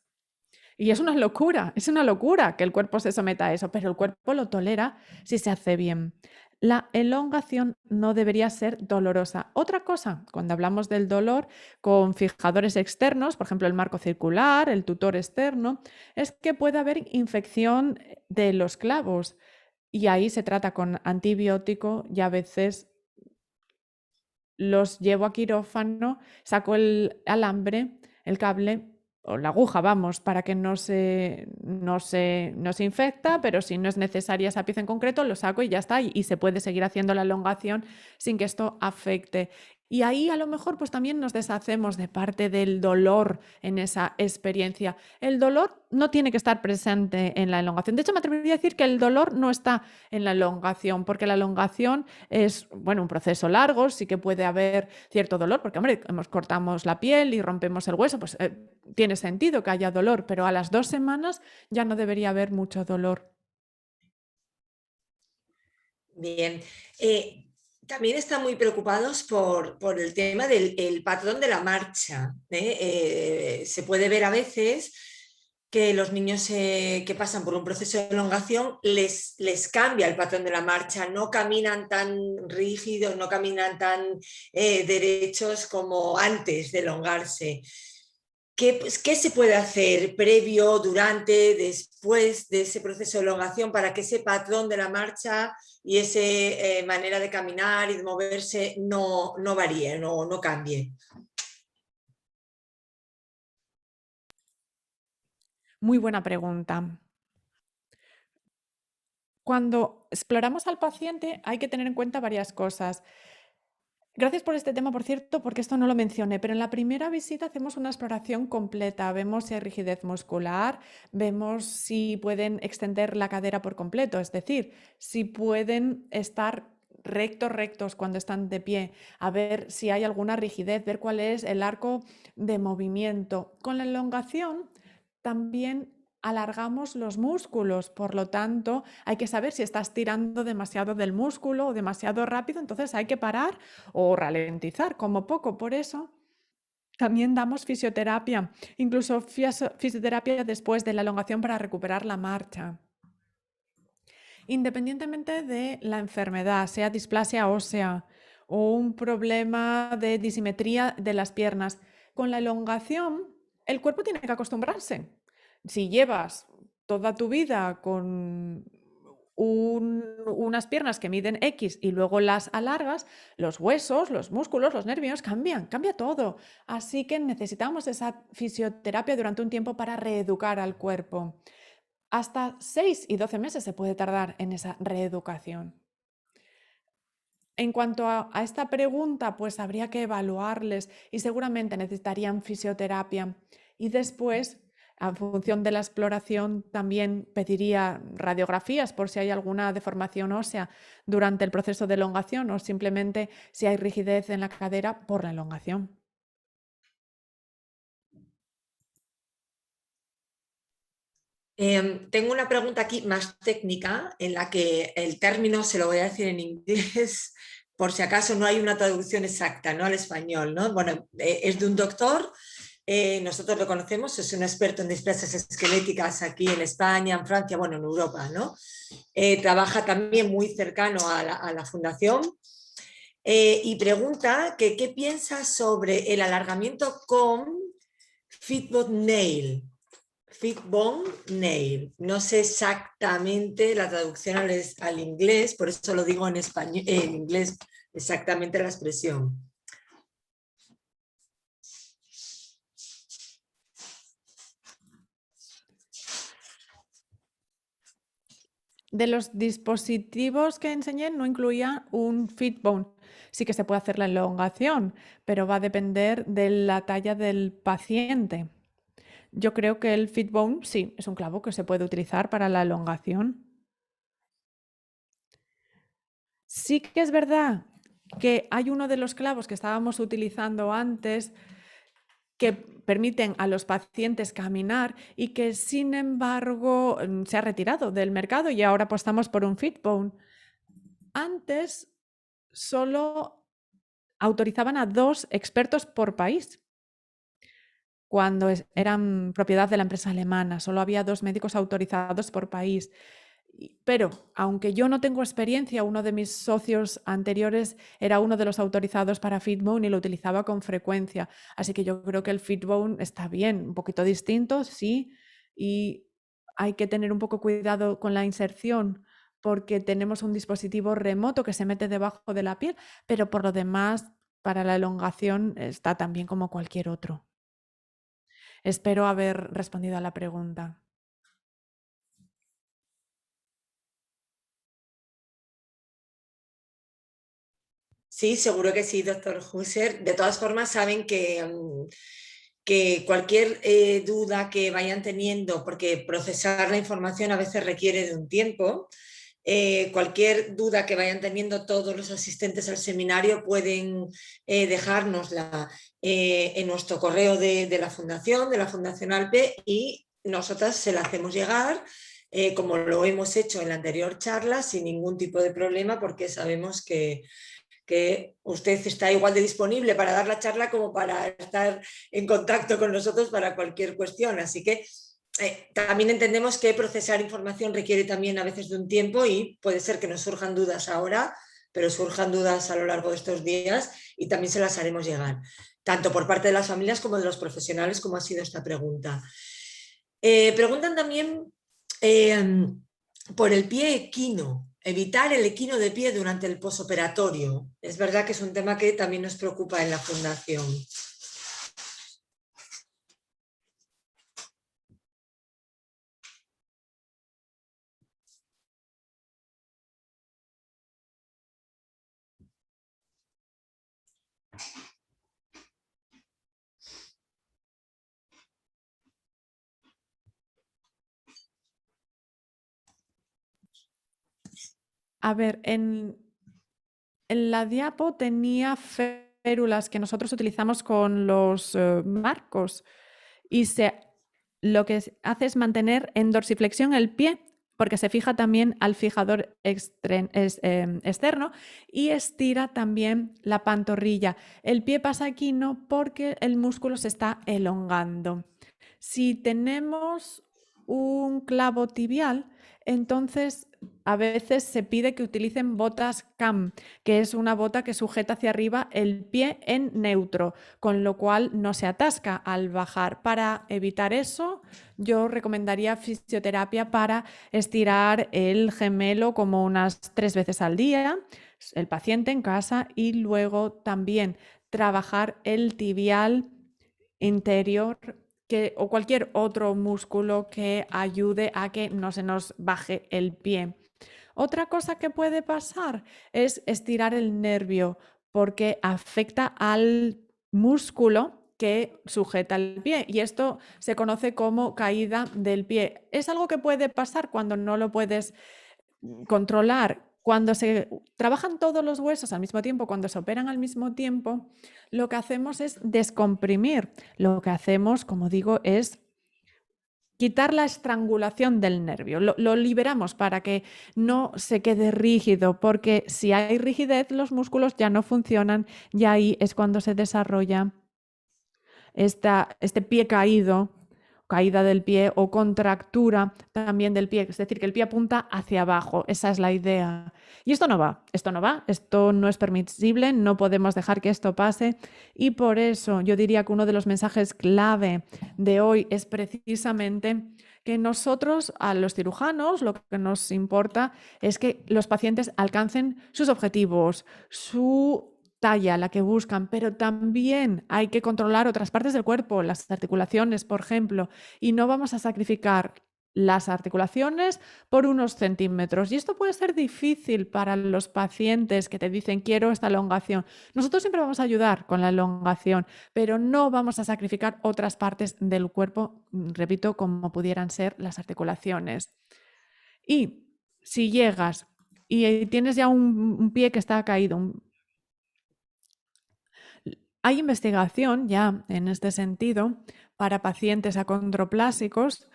Y es una locura que el cuerpo se someta a eso, pero el cuerpo lo tolera si se hace bien. La elongación no debería ser dolorosa. Otra cosa, cuando hablamos del dolor con fijadores externos, por ejemplo el marco circular, el tutor externo, es que puede haber infección de los clavos y ahí se trata con antibiótico y a veces los llevo a quirófano, saco el alambre, el cable o la aguja, vamos, para que no se infecta, pero si no es necesaria esa pieza en concreto, lo saco y ya está, y se puede seguir haciendo la elongación sin que esto afecte. Y ahí a lo mejor pues también nos deshacemos de parte del dolor en esa experiencia. El dolor no tiene que estar presente en la elongación. De hecho, me atrevería a decir que el dolor no está en la elongación, porque la elongación es, bueno, un proceso largo, sí que puede haber cierto dolor, porque, hombre, cortamos la piel y rompemos el hueso, pues tiene sentido que haya dolor, pero a las 2 semanas ya no debería haber mucho dolor. Bien. También están muy preocupados por el tema del patrón de la marcha. Se puede ver a veces que los niños que pasan por un proceso de elongación les cambia el patrón de la marcha, no caminan tan rígidos, no caminan tan derechos como antes de elongarse. ¿Qué se puede hacer previo, durante, después de ese proceso de elongación para que ese patrón de la marcha y esa manera de caminar y de moverse no varíe, no cambie? Muy buena pregunta. Cuando exploramos al paciente hay que tener en cuenta varias cosas. Gracias por este tema, por cierto, porque esto no lo mencioné, pero en la primera visita hacemos una exploración completa. Vemos si hay rigidez muscular, vemos si pueden extender la cadera por completo, es decir, si pueden estar rectos cuando están de pie, a ver si hay alguna rigidez, ver cuál es el arco de movimiento. Con la elongación también alargamos los músculos, por lo tanto hay que saber si estás tirando demasiado del músculo o demasiado rápido, entonces hay que parar o ralentizar como poco. Por eso también damos fisioterapia, incluso fisioterapia después de la elongación para recuperar la marcha. Independientemente de la enfermedad, sea displasia ósea o un problema de disimetría de las piernas, con la elongación el cuerpo tiene que acostumbrarse. Si llevas toda tu vida con unas piernas que miden X y luego las alargas, los huesos, los músculos, los nervios cambia todo. Así que necesitamos esa fisioterapia durante un tiempo para reeducar al cuerpo. Hasta 6 y 12 meses se puede tardar en esa reeducación. En cuanto a esta pregunta, pues habría que evaluarles y seguramente necesitarían fisioterapia. Y después, en función de la exploración, también pediría radiografías por si hay alguna deformación ósea durante el proceso de elongación o simplemente si hay rigidez en la cadera por la elongación. Tengo una pregunta aquí más técnica en la que el término se lo voy a decir en inglés por si acaso no hay una traducción exacta, ¿no?, al español, ¿no? Bueno, es de un doctor, nosotros lo conocemos, es un experto en displasias esqueléticas aquí en España, en Francia, bueno, en Europa, ¿no? Trabaja también muy cercano a la fundación y pregunta que qué piensa sobre el alargamiento con Fitbone Nail. Fitbone Nail. No sé exactamente la traducción al inglés, por eso lo digo en español, en inglés exactamente la expresión. De los dispositivos que enseñé no incluía un Fitbone. Sí que se puede hacer la elongación, pero va a depender de la talla del paciente. Yo creo que el Fitbone sí, es un clavo que se puede utilizar para la elongación. Sí que es verdad que hay uno de los clavos que estábamos utilizando antes que permiten a los pacientes caminar y que sin embargo se ha retirado del mercado y ahora apostamos por un Fitbone. Antes solo autorizaban a 2 expertos por país. Cuando eran propiedad de la empresa alemana, solo había 2 médicos autorizados por país. Pero aunque yo no tengo experiencia, uno de mis socios anteriores era uno de los autorizados para Fitbone y lo utilizaba con frecuencia. Así que yo creo que el Fitbone está bien, un poquito distinto, sí, y hay que tener un poco cuidado con la inserción porque tenemos un dispositivo remoto que se mete debajo de la piel, pero por lo demás, para la elongación está tan bien como cualquier otro. Espero haber respondido a la pregunta. Sí, seguro que sí, doctor Husser. De todas formas, saben que cualquier duda que vayan teniendo, porque procesar la información a veces requiere de un tiempo, cualquier duda que vayan teniendo todos los asistentes al seminario pueden dejárnosla en nuestro correo de la Fundación ALPE, y nosotras se la hacemos llegar. Como lo hemos hecho en la anterior charla, sin ningún tipo de problema, porque sabemos que usted está igual de disponible para dar la charla como para estar en contacto con nosotros para cualquier cuestión. Así que también entendemos que procesar información requiere también a veces de un tiempo, y puede ser que nos surjan dudas ahora, pero surjan dudas a lo largo de estos días y también se las haremos llegar, tanto por parte de las familias como de los profesionales, como ha sido esta pregunta. Preguntan también por el pie equino, evitar el equino de pie durante el posoperatorio. Es verdad que es un tema que también nos preocupa en la Fundación. A ver, en la diapo tenía férulas que nosotros utilizamos con los marcos y lo que hace es mantener en dorsiflexión el pie porque se fija también al fijador externo y estira también la pantorrilla. El pie pasa equino porque el músculo se está elongando. Si tenemos un clavo tibial, entonces a veces se pide que utilicen botas CAM, que es una bota que sujeta hacia arriba el pie en neutro, con lo cual no se atasca al bajar. Para evitar eso, yo recomendaría fisioterapia para estirar el gemelo como unas 3 veces al día, el paciente en casa, y luego también trabajar el tibial interior o cualquier otro músculo que ayude a que no se nos baje el pie. Otra cosa que puede pasar es estirar el nervio porque afecta al músculo que sujeta el pie y esto se conoce como caída del pie. Es algo que puede pasar cuando no lo puedes controlar. Cuando se trabajan todos los huesos al mismo tiempo, cuando se operan al mismo tiempo, lo que hacemos es descomprimir. Lo que hacemos, como digo, es quitar la estrangulación del nervio. Lo liberamos para que no se quede rígido, porque si hay rigidez, los músculos ya no funcionan y ahí es cuando se desarrolla este pie caído, caída del pie o contractura también del pie, es decir, que el pie apunta hacia abajo, esa es la idea. Y esto no va, esto no es permisible, no podemos dejar que esto pase y por eso yo diría que uno de los mensajes clave de hoy es precisamente que nosotros, a los cirujanos, lo que nos importa es que los pacientes alcancen sus objetivos, su talla, la que buscan, pero también hay que controlar otras partes del cuerpo, las articulaciones, por ejemplo, y no vamos a sacrificar las articulaciones por unos centímetros. Y esto puede ser difícil para los pacientes que te dicen quiero esta elongación. Nosotros siempre vamos a ayudar con la elongación, pero no vamos a sacrificar otras partes del cuerpo, repito, como pudieran ser las articulaciones. Y si llegas y tienes ya un pie que está caído, hay investigación ya en este sentido para pacientes acondroplásicos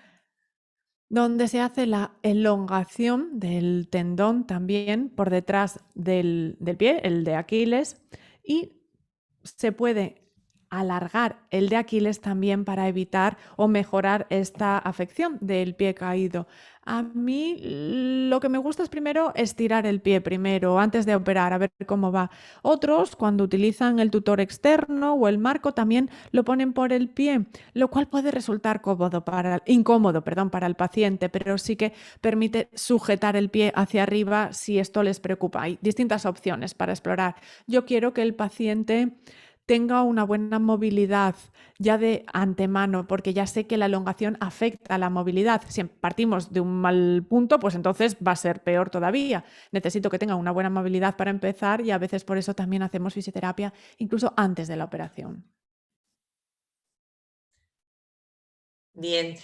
donde se hace la elongación del tendón también por detrás del pie, el de Aquiles, y se puede alargar el de Aquiles también para evitar o mejorar esta afección del pie caído. A mí lo que me gusta es primero estirar el pie primero, antes de operar, a ver cómo va. Otros, cuando utilizan el tutor externo o el marco, también lo ponen por el pie, lo cual puede resultar incómodo, para el paciente, pero sí que permite sujetar el pie hacia arriba si esto les preocupa. Hay distintas opciones para explorar. Yo quiero que el paciente tenga una buena movilidad ya de antemano, porque ya sé que la elongación afecta a la movilidad. Si partimos de un mal punto, pues entonces va a ser peor todavía. Necesito que tenga una buena movilidad para empezar y a veces por eso también hacemos fisioterapia incluso antes de la operación. Bien.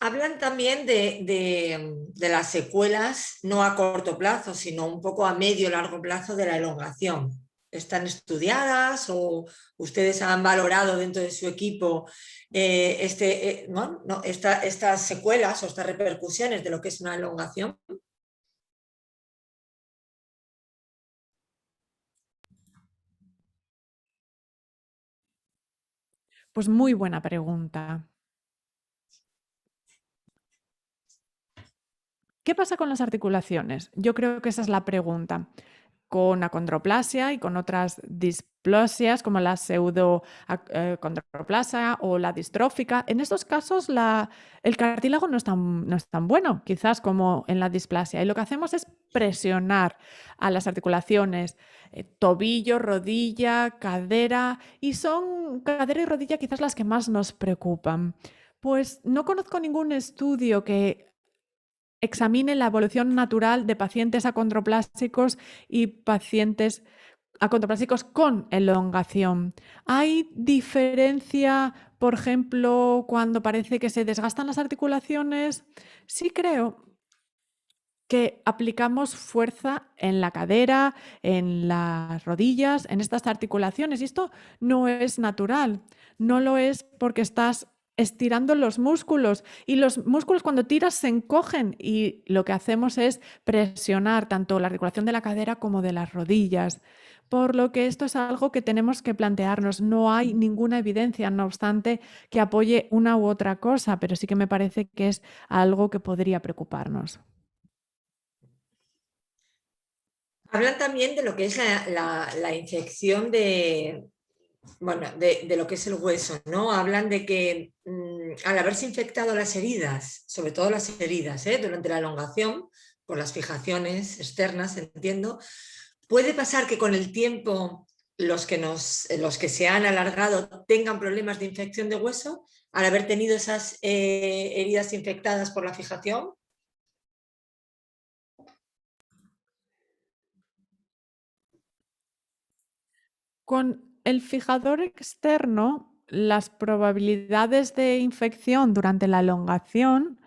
Hablan también de las secuelas, no a corto plazo, sino un poco a medio largo plazo de la elongación. ¿Están estudiadas o ustedes han valorado dentro de su equipo estas secuelas o estas repercusiones de lo que es una elongación? Pues muy buena pregunta. ¿Qué pasa con las articulaciones? Yo creo que esa es la pregunta. Con acondroplasia y con otras displasias como la pseudoacondroplasia o la distrófica. En estos casos el cartílago no es tan bueno, quizás como en la displasia. Y lo que hacemos es presionar a las articulaciones, tobillo, rodilla, cadera, y son cadera y rodilla quizás las que más nos preocupan. Pues no conozco ningún estudio que examine la evolución natural de pacientes acondroplásicos y pacientes acondroplásicos con elongación. ¿Hay diferencia, por ejemplo, cuando parece que se desgastan las articulaciones? Sí creo que aplicamos fuerza en la cadera, en las rodillas, en estas articulaciones. Y esto no es natural, no lo es porque estás estirando los músculos y los músculos cuando tiras se encogen y lo que hacemos es presionar tanto la articulación de la cadera como de las rodillas. Por lo que esto es algo que tenemos que plantearnos. No hay ninguna evidencia, no obstante, que apoye una u otra cosa, pero sí que me parece que es algo que podría preocuparnos. Hablan también de lo que es la infección de lo que es el hueso, ¿no? Hablan de que al haberse infectado las heridas, sobre todo las heridas, durante la elongación, por las fijaciones externas, entiendo, puede pasar que con el tiempo los que se han alargado tengan problemas de infección de hueso al haber tenido esas heridas infectadas por la fijación. Con el fijador externo, las probabilidades de infección durante la elongación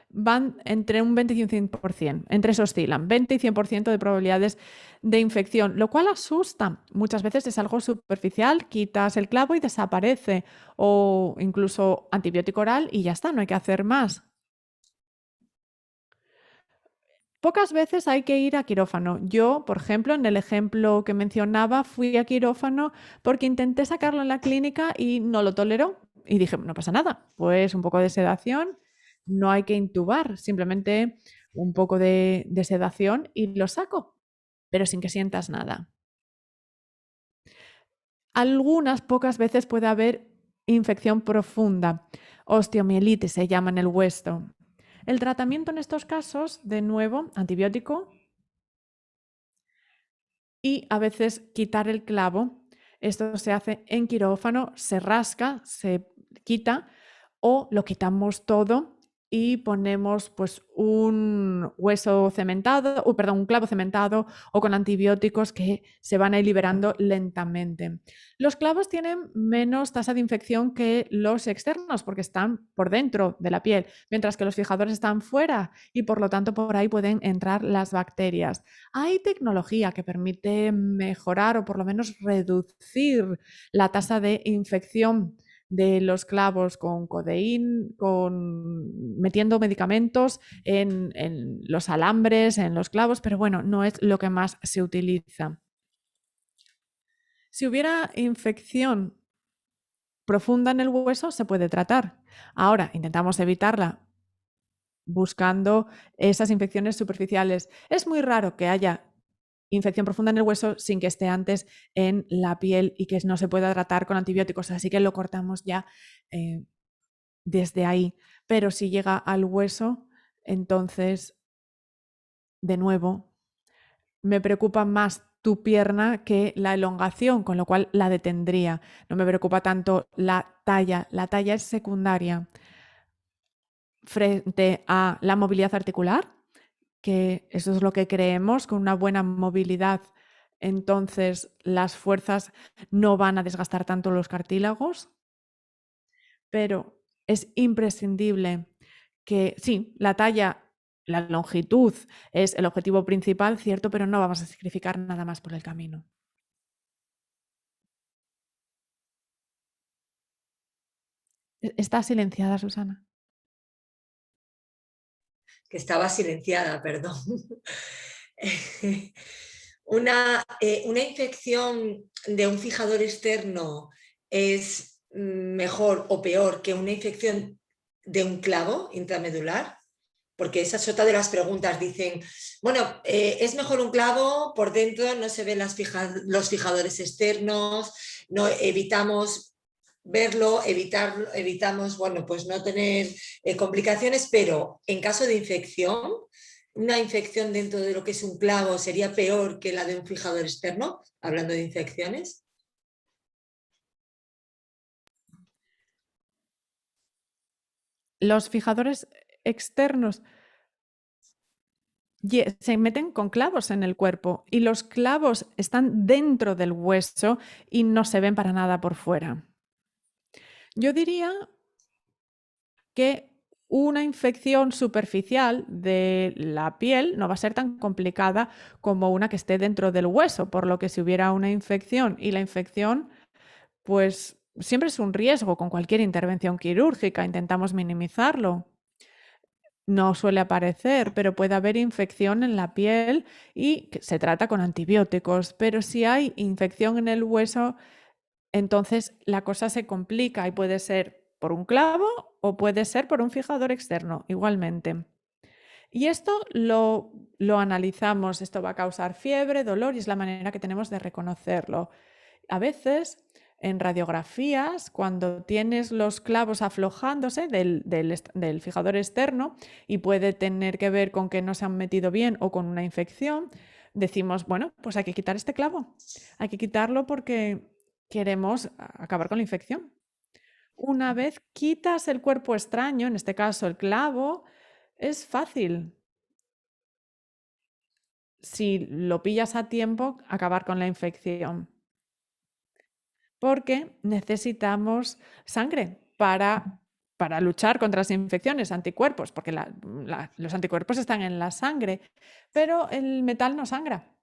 van entre un 20 y un 100%, entre eso oscilan, 20 y 100% de probabilidades de infección, lo cual asusta. Muchas veces es algo superficial, quitas el clavo y desaparece, o incluso antibiótico oral y ya está, no hay que hacer más. Pocas veces hay que ir a quirófano. Yo, por ejemplo, en el ejemplo que mencionaba, fui a quirófano porque intenté sacarlo en la clínica y no lo toleró. Y dije, no pasa nada, pues un poco de sedación, no hay que intubar, simplemente un poco de sedación y lo saco, pero sin que sientas nada. Algunas pocas veces puede haber infección profunda, osteomielitis se llama en el hueso. El tratamiento en estos casos, de nuevo, antibiótico y a veces quitar el clavo. Esto se hace en quirófano, se rasca, se quita o lo quitamos todo y ponemos pues un hueso cementado, un clavo cementado o con antibióticos que se van a ir liberando lentamente. Los clavos tienen menos tasa de infección que los externos porque están por dentro de la piel, mientras que los fijadores están fuera y por lo tanto por ahí pueden entrar las bacterias. Hay tecnología que permite mejorar o por lo menos reducir la tasa de infección de los clavos con codeína, metiendo medicamentos en los alambres, en los clavos, pero bueno, no es lo que más se utiliza. Si hubiera infección profunda en el hueso se puede tratar. Ahora, intentamos evitarla buscando esas infecciones superficiales. Es muy raro que haya infección profunda en el hueso sin que esté antes en la piel y que no se pueda tratar con antibióticos, así que lo cortamos ya desde ahí. Pero si llega al hueso, entonces, de nuevo, me preocupa más tu pierna que la elongación, con lo cual la detendría. No me preocupa tanto la talla es secundaria frente a la movilidad articular, que eso es lo que creemos, con una buena movilidad, entonces las fuerzas no van a desgastar tanto los cartílagos, pero es imprescindible que sí, la talla, la longitud es el objetivo principal, cierto, pero no vamos a sacrificar nada más por el camino. ¿Está silenciada, Susana? Que estaba silenciada, perdón. Una infección de un fijador externo es mejor o peor que una infección de un clavo intramedular, porque esa es otra de las preguntas. Dicen, bueno, es mejor un clavo, por dentro no se ven los fijadores externos, no evitamos verlo, evitamos, bueno, pues no tener complicaciones, pero en caso de infección, una infección dentro de lo que es un clavo sería peor que la de un fijador externo, hablando de infecciones. Los fijadores externos se meten con clavos en el cuerpo y los clavos están dentro del hueso y no se ven para nada por fuera. Yo diría que una infección superficial de la piel no va a ser tan complicada como una que esté dentro del hueso, por lo que si hubiera una infección y la infección, pues siempre es un riesgo con cualquier intervención quirúrgica, intentamos minimizarlo. No suele aparecer, pero puede haber infección en la piel y se trata con antibióticos. Pero si hay infección en el hueso, entonces la cosa se complica y puede ser por un clavo o puede ser por un fijador externo, igualmente. Y esto lo analizamos, esto va a causar fiebre, dolor y es la manera que tenemos de reconocerlo. A veces en radiografías, cuando tienes los clavos aflojándose del fijador externo y puede tener que ver con que no se han metido bien o con una infección, decimos, bueno, pues hay que quitar este clavo, hay que quitarlo porque queremos acabar con la infección. Una vez quitas el cuerpo extraño, en este caso el clavo, es fácil, si lo pillas a tiempo, acabar con la infección. Porque necesitamos sangre para luchar contra las infecciones, anticuerpos, porque los anticuerpos están en la sangre, pero el metal no sangra.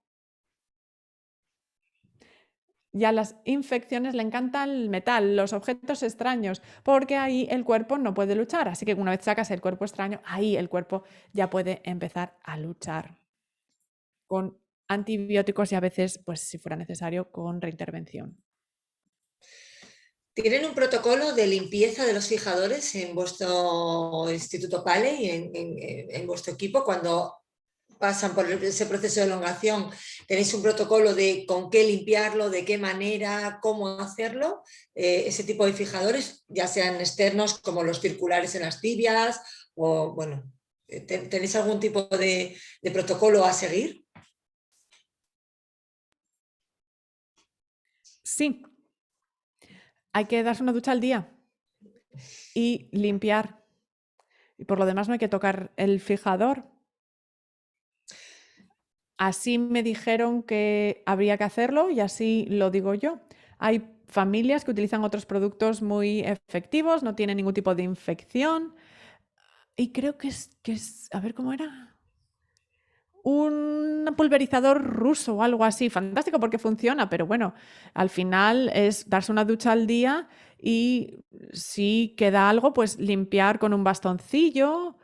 Y a las infecciones le encanta el metal, los objetos extraños, porque ahí el cuerpo no puede luchar. Así que una vez sacas el cuerpo extraño, ahí el cuerpo ya puede empezar a luchar con antibióticos y a veces, pues si fuera necesario, con reintervención. ¿Tienen un protocolo de limpieza de los fijadores en vuestro Instituto PALE y en vuestro equipo cuando pasan por ese proceso de elongación? ¿Tenéis un protocolo de con qué limpiarlo, de qué manera, cómo hacerlo? Ese tipo de fijadores, ya sean externos como los circulares en las tibias o, bueno, ¿tenéis algún tipo de protocolo a seguir? Sí, hay que darse una ducha al día y limpiar. Y por lo demás no hay que tocar el fijador. Así me dijeron que habría que hacerlo y así lo digo yo. Hay familias que utilizan otros productos muy efectivos, no tienen ningún tipo de infección. Y creo que es, a ver cómo era. Un pulverizador ruso o algo así. Fantástico porque funciona, pero bueno, al final es darse una ducha al día y si queda algo, pues limpiar con un bastoncillo.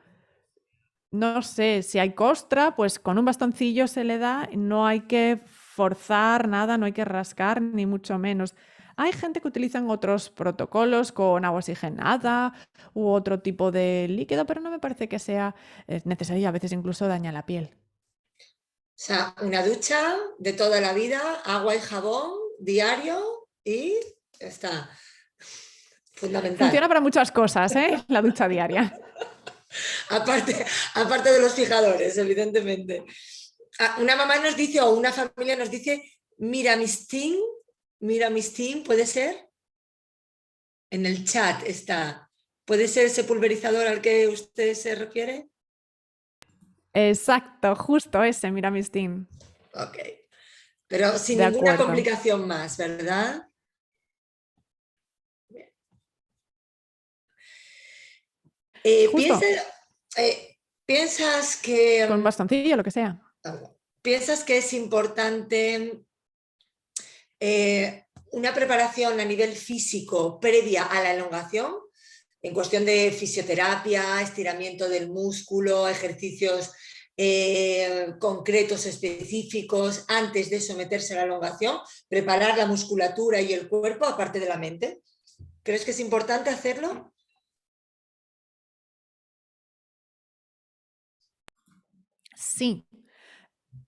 No sé, si hay costra, pues con un bastoncillo se le da, no hay que forzar nada, no hay que rascar, ni mucho menos. Hay gente que utilizan otros protocolos con agua oxigenada u otro tipo de líquido, pero no me parece que sea necesario y a veces incluso daña la piel. O sea, una ducha de toda la vida, agua y jabón diario y está fundamental. Funciona para muchas cosas, ¿eh? La ducha diaria. Aparte de los fijadores, evidentemente. Una mamá nos dice, o una familia nos dice, mira mis team, ¿puede ser? En el chat está. ¿Puede ser ese pulverizador al que usted se refiere? Exacto, justo ese, Miramistin. Ok. Pero sin De ninguna acuerdo. complicación más, ¿verdad? Eh, piensa, Justo, ¿Piensas que, con bastoncillo, lo que sea. piensas que es importante una preparación a nivel físico previa a la elongación? En cuestión de fisioterapia, estiramiento del músculo, ejercicios concretos, específicos, antes de someterse a la elongación, preparar la musculatura y el cuerpo, aparte de la mente. ¿Crees que es importante hacerlo? Sí.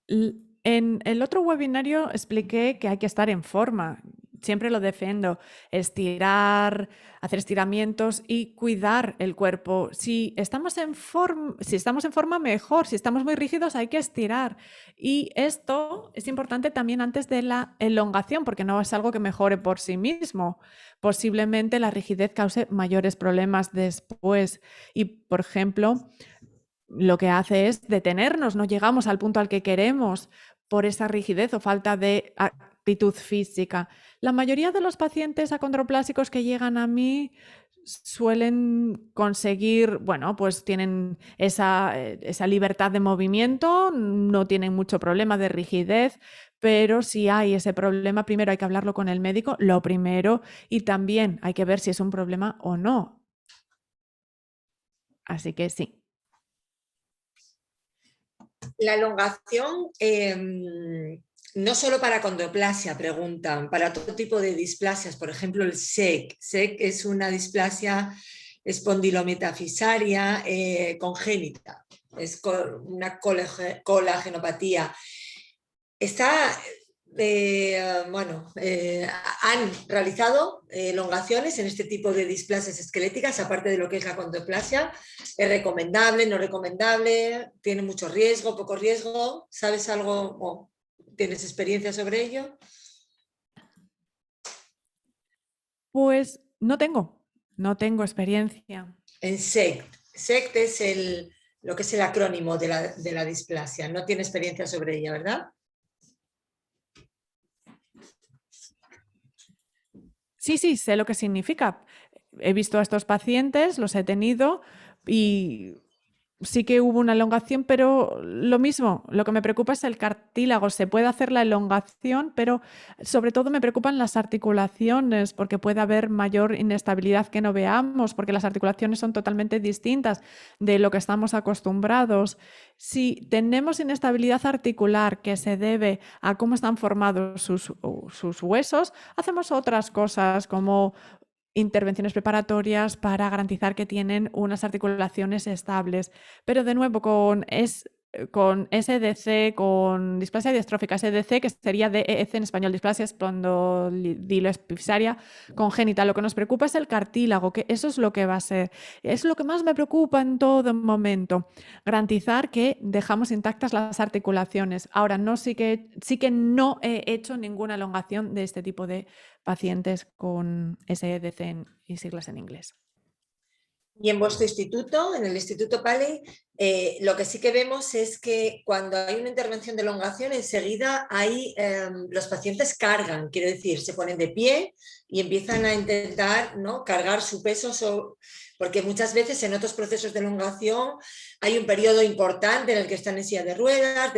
En el otro webinario expliqué que hay que estar en forma. Siempre lo defiendo. Estirar, hacer estiramientos y cuidar el cuerpo. Si estamos en forma, mejor. Si estamos muy rígidos, hay que estirar. Y esto es importante también antes de la elongación, porque no es algo que mejore por sí mismo. Posiblemente la rigidez cause mayores problemas después. Y, por ejemplo, lo que hace es detenernos, no llegamos al punto al que queremos por esa rigidez o falta de actitud física. La mayoría de los pacientes acondroplásicos que llegan a mí suelen conseguir, bueno, pues tienen esa libertad de movimiento, no tienen mucho problema de rigidez, pero si hay ese problema, primero hay que hablarlo con el médico, lo primero, y también hay que ver si es un problema o no. Así que sí. La elongación, no solo para condroplasia, preguntan, para todo tipo de displasias, por ejemplo el SEC. SEC es una displasia espondilometafisaria congénita, es una colagenopatía. Está, han realizado elongaciones en este tipo de displasias esqueléticas, aparte de lo que es la condroplasia. ¿Es recomendable, no recomendable? ¿Tiene mucho riesgo, poco riesgo? ¿Sabes algo o tienes experiencia sobre ello? Pues no tengo experiencia. En SECT. SECT es lo que es el acrónimo de la displasia. No tiene experiencia sobre ella, ¿verdad? Sí, sí, sé lo que significa. He visto a estos pacientes, los he tenido y sí que hubo una elongación, pero lo mismo, lo que me preocupa es el cartílago. Se puede hacer la elongación, pero sobre todo me preocupan las articulaciones, porque puede haber mayor inestabilidad que no veamos, porque las articulaciones son totalmente distintas de lo que estamos acostumbrados. Si tenemos inestabilidad articular que se debe a cómo están formados sus huesos, hacemos otras cosas como intervenciones preparatorias para garantizar que tienen unas articulaciones estables. Pero de nuevo, con SDC, con displasia diestrófica, SDC, que sería DEC en español, displasia espondiloepifisaria congénita. Lo que nos preocupa es el cartílago, que eso es lo que va a ser. Es lo que más me preocupa en todo momento. Garantizar que dejamos intactas las articulaciones. Ahora, sí que no he hecho ninguna elongación de este tipo de pacientes con SEDC y siglas en inglés. Y en vuestro instituto, en el Instituto Paley, lo que sí que vemos es que cuando hay una intervención de elongación, enseguida los pacientes cargan, quiero decir, se ponen de pie y empiezan a intentar, ¿no?, cargar su peso, porque muchas veces en otros procesos de elongación hay un periodo importante en el que están en silla de ruedas.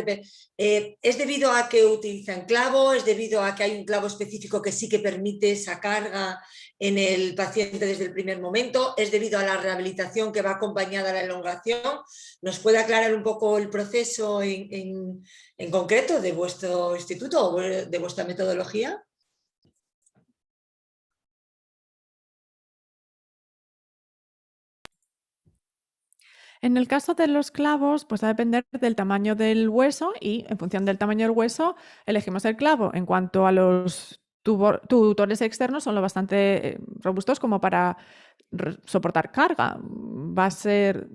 ¿Es debido a que utilizan clavo? ¿Es debido a que hay un clavo específico que sí que permite esa carga en el paciente desde el primer momento? ¿Es debido a la rehabilitación que va acompañada a la elongación? ¿Nos puede aclarar un poco el proceso en concreto de vuestro instituto o de vuestra metodología? En el caso de los clavos, pues va a depender del tamaño del hueso y en función del tamaño del hueso elegimos el clavo. En cuanto a los tutores externos, son lo bastante robustos como para soportar carga. Va a ser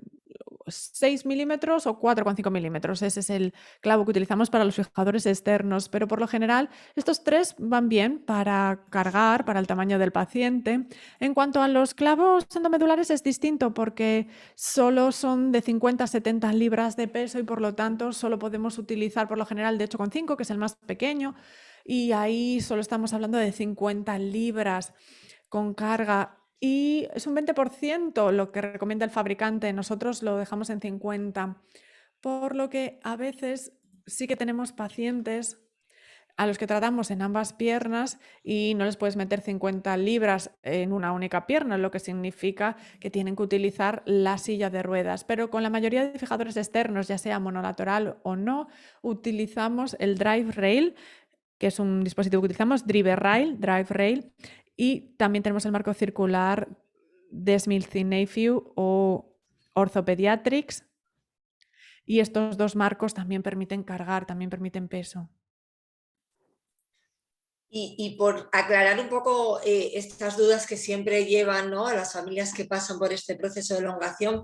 6 milímetros o 4,5 milímetros. Ese es el clavo que utilizamos para los fijadores externos, pero por lo general estos tres van bien para cargar, para el tamaño del paciente. En cuanto a los clavos endomedulares es distinto porque solo son de 50 a 70 libras de peso y por lo tanto solo podemos utilizar por lo general de 8,5, que es el más pequeño, y ahí solo estamos hablando de 50 libras con carga y es un 20% lo que recomienda el fabricante. Nosotros lo dejamos en 50, por lo que a veces sí que tenemos pacientes a los que tratamos en ambas piernas y no les puedes meter 50 libras en una única pierna, lo que significa que tienen que utilizar la silla de ruedas. Pero con la mayoría de fijadores externos, ya sea monolateral o no, utilizamos el Drive Rail, que es un dispositivo que utilizamos, Drive Rail, y también tenemos el marco circular de Smith y Nephew o Orthopediatrics, y estos dos marcos también permiten cargar, también permiten peso. Y por aclarar un poco estas dudas que siempre llevan, ¿no?, a las familias que pasan por este proceso de elongación,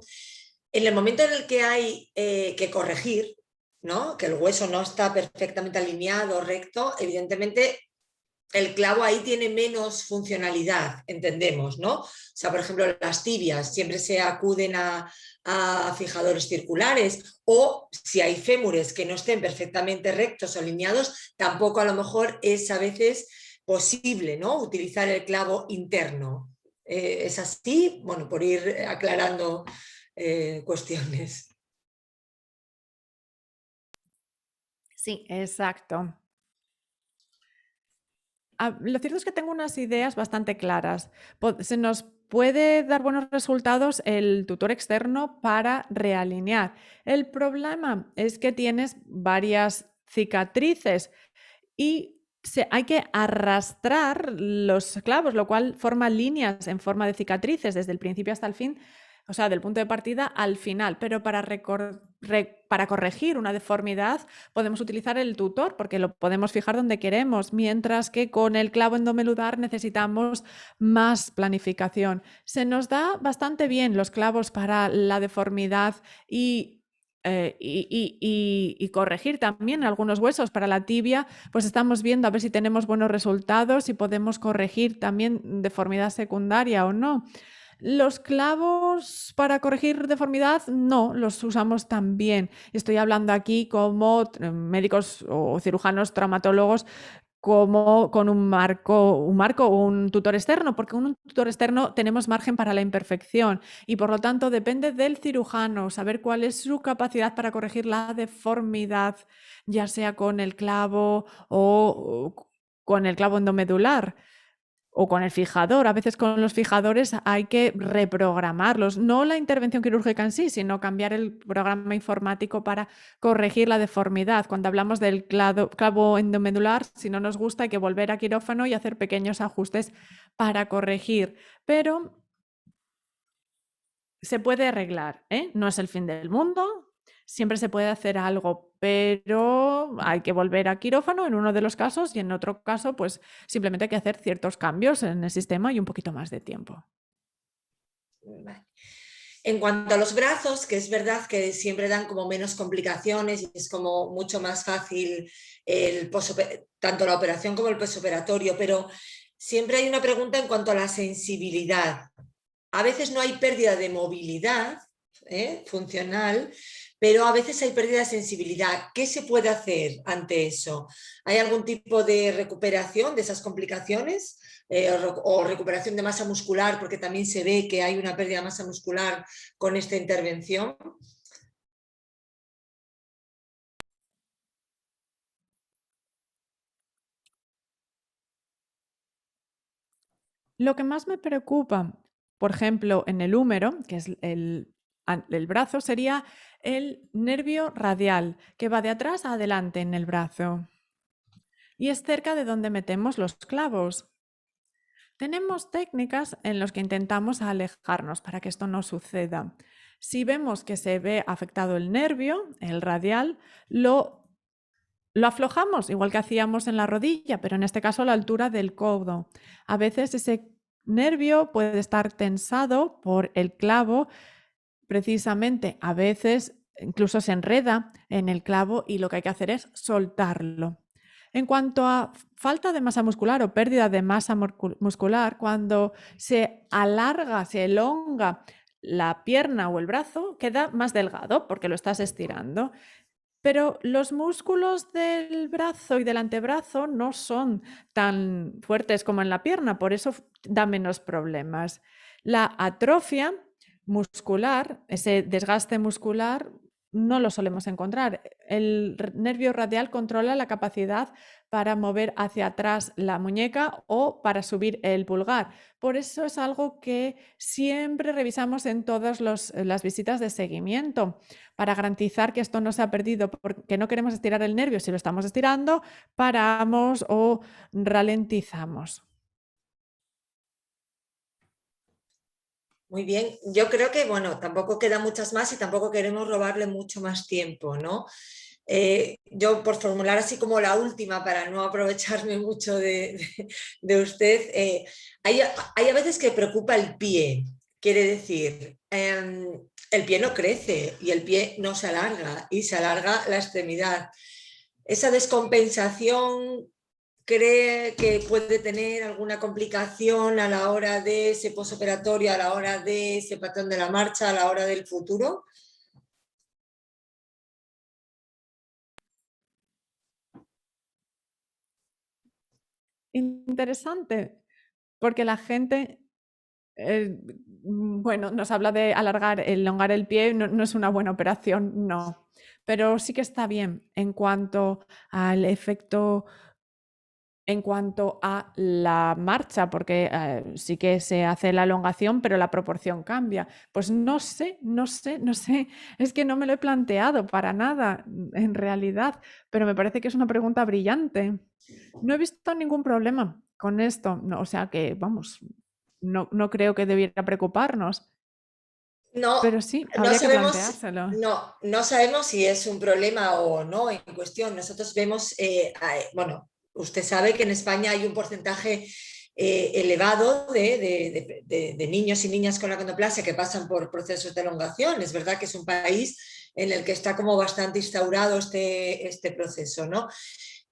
en el momento en el que hay que corregir, ¿no?, que el hueso no está perfectamente alineado, recto, evidentemente el clavo ahí tiene menos funcionalidad, entendemos, ¿no? O sea, por ejemplo, las tibias siempre se acuden a fijadores circulares, o si hay fémures que no estén perfectamente rectos o alineados, tampoco a lo mejor es a veces posible, ¿no?, utilizar el clavo interno. ¿Es así? Bueno, por ir aclarando cuestiones. Sí, exacto. Lo cierto es que tengo unas ideas bastante claras. Se nos puede dar buenos resultados el tutor externo para realinear. El problema es que tienes varias cicatrices y hay que arrastrar los clavos, lo cual forma líneas en forma de cicatrices desde el principio hasta el fin, o sea, del punto de partida al final. Pero para corregir una deformidad podemos utilizar el tutor porque lo podemos fijar donde queremos, mientras que con el clavo endomedular necesitamos más planificación. Se nos da bastante bien los clavos para la deformidad y corregir también algunos huesos para la tibia, pues estamos viendo a ver si tenemos buenos resultados y podemos corregir también deformidad secundaria o no. Los clavos para corregir deformidad no los usamos también. Estoy hablando aquí como médicos o cirujanos traumatólogos, como con un marco o un tutor externo, porque con un tutor externo tenemos margen para la imperfección y por lo tanto depende del cirujano saber cuál es su capacidad para corregir la deformidad, ya sea con el clavo o con el clavo endomedular o con el fijador. A veces con los fijadores hay que reprogramarlos, no la intervención quirúrgica en sí, sino cambiar el programa informático para corregir la deformidad. Cuando hablamos del clavo endomedular, si no nos gusta hay que volver a quirófano y hacer pequeños ajustes para corregir. Pero se puede arreglar, ¿eh? No es el fin del mundo. Siempre se puede hacer algo, pero hay que volver a quirófano en uno de los casos y en otro caso, pues simplemente hay que hacer ciertos cambios en el sistema y un poquito más de tiempo. Vale. En cuanto a los brazos, que es verdad que siempre dan como menos complicaciones y es como mucho más fácil tanto la operación como el posoperatorio, pero siempre hay una pregunta en cuanto a la sensibilidad. A veces no hay pérdida de movilidad funcional, pero a veces hay pérdida de sensibilidad. ¿Qué se puede hacer ante eso? ¿Hay algún tipo de recuperación de esas complicaciones o recuperación de masa muscular? Porque también se ve que hay una pérdida de masa muscular con esta intervención. Lo que más me preocupa, por ejemplo, en el húmero, que es el brazo, sería el nervio radial, que va de atrás a adelante en el brazo. Y es cerca de donde metemos los clavos. Tenemos técnicas en las que intentamos alejarnos para que esto no suceda. Si vemos que se ve afectado el nervio, el radial, lo aflojamos, igual que hacíamos en la rodilla, pero en este caso a la altura del codo. A veces ese nervio puede estar tensado por el clavo, precisamente a veces incluso se enreda en el clavo y lo que hay que hacer es soltarlo. En cuanto a falta de masa muscular o pérdida de masa muscular, cuando se alarga, se elonga la pierna o el brazo, queda más delgado porque lo estás estirando. Pero los músculos del brazo y del antebrazo no son tan fuertes como en la pierna, por eso da menos problemas. La atrofia muscular, ese desgaste muscular, no lo solemos encontrar. El nervio radial controla la capacidad para mover hacia atrás la muñeca o para subir el pulgar. Por eso es algo que siempre revisamos en todas las visitas de seguimiento, para garantizar que esto no se ha perdido, porque no queremos estirar el nervio. Si lo estamos estirando, paramos o ralentizamos. Muy bien, yo creo que, bueno, tampoco quedan muchas más y tampoco queremos robarle mucho más tiempo, ¿no? Yo, por formular así como la última, para no aprovecharme mucho de usted, hay a veces que preocupa el pie, quiere decir, el pie no crece y el pie no se alarga y se alarga la extremidad. Esa descompensación, ¿cree que puede tener alguna complicación a la hora de ese posoperatorio, a la hora de ese patrón de la marcha, a la hora del futuro? Interesante, porque la gente, bueno, nos habla de elongar el pie, no es una buena operación, no, pero sí que está bien en cuanto al efecto. En cuanto a la marcha, porque sí que se hace la elongación, pero la proporción cambia. Pues no sé, es que no me lo he planteado para nada en realidad, pero me parece que es una pregunta brillante. No he visto ningún problema con esto, no, o sea que, vamos, no creo que debiera preocuparnos, No, pero sí, no habría que sabemos, planteárselo. no sabemos si es un problema o no en cuestión. Nosotros vemos, bueno, usted sabe que en España hay un porcentaje elevado de niños y niñas con achondroplasia que pasan por procesos de elongación. Es verdad que es un país en el que está como bastante instaurado este proceso, ¿no?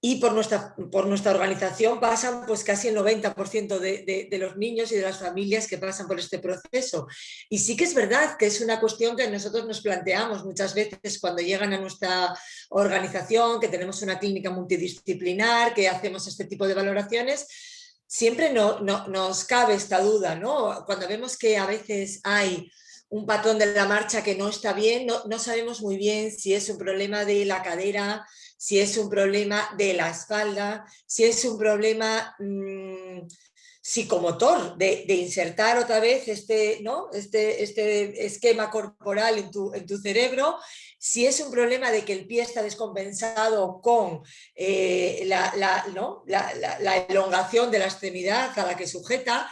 Y por nuestra organización pasan pues casi el 90% de los niños y de las familias que pasan por este proceso. Y sí que es verdad que es una cuestión que nosotros nos planteamos muchas veces cuando llegan a nuestra organización, que tenemos una clínica multidisciplinar, que hacemos este tipo de valoraciones. Siempre nos cabe esta duda, ¿no? Cuando vemos que a veces hay un patrón de la marcha que no está bien, no sabemos muy bien si es un problema de la cadera, si es un problema de la espalda, si es un problema psicomotor de insertar otra vez este esquema corporal en tu cerebro, si es un problema de que el pie está descompensado con la elongación de la extremidad a la que sujeta.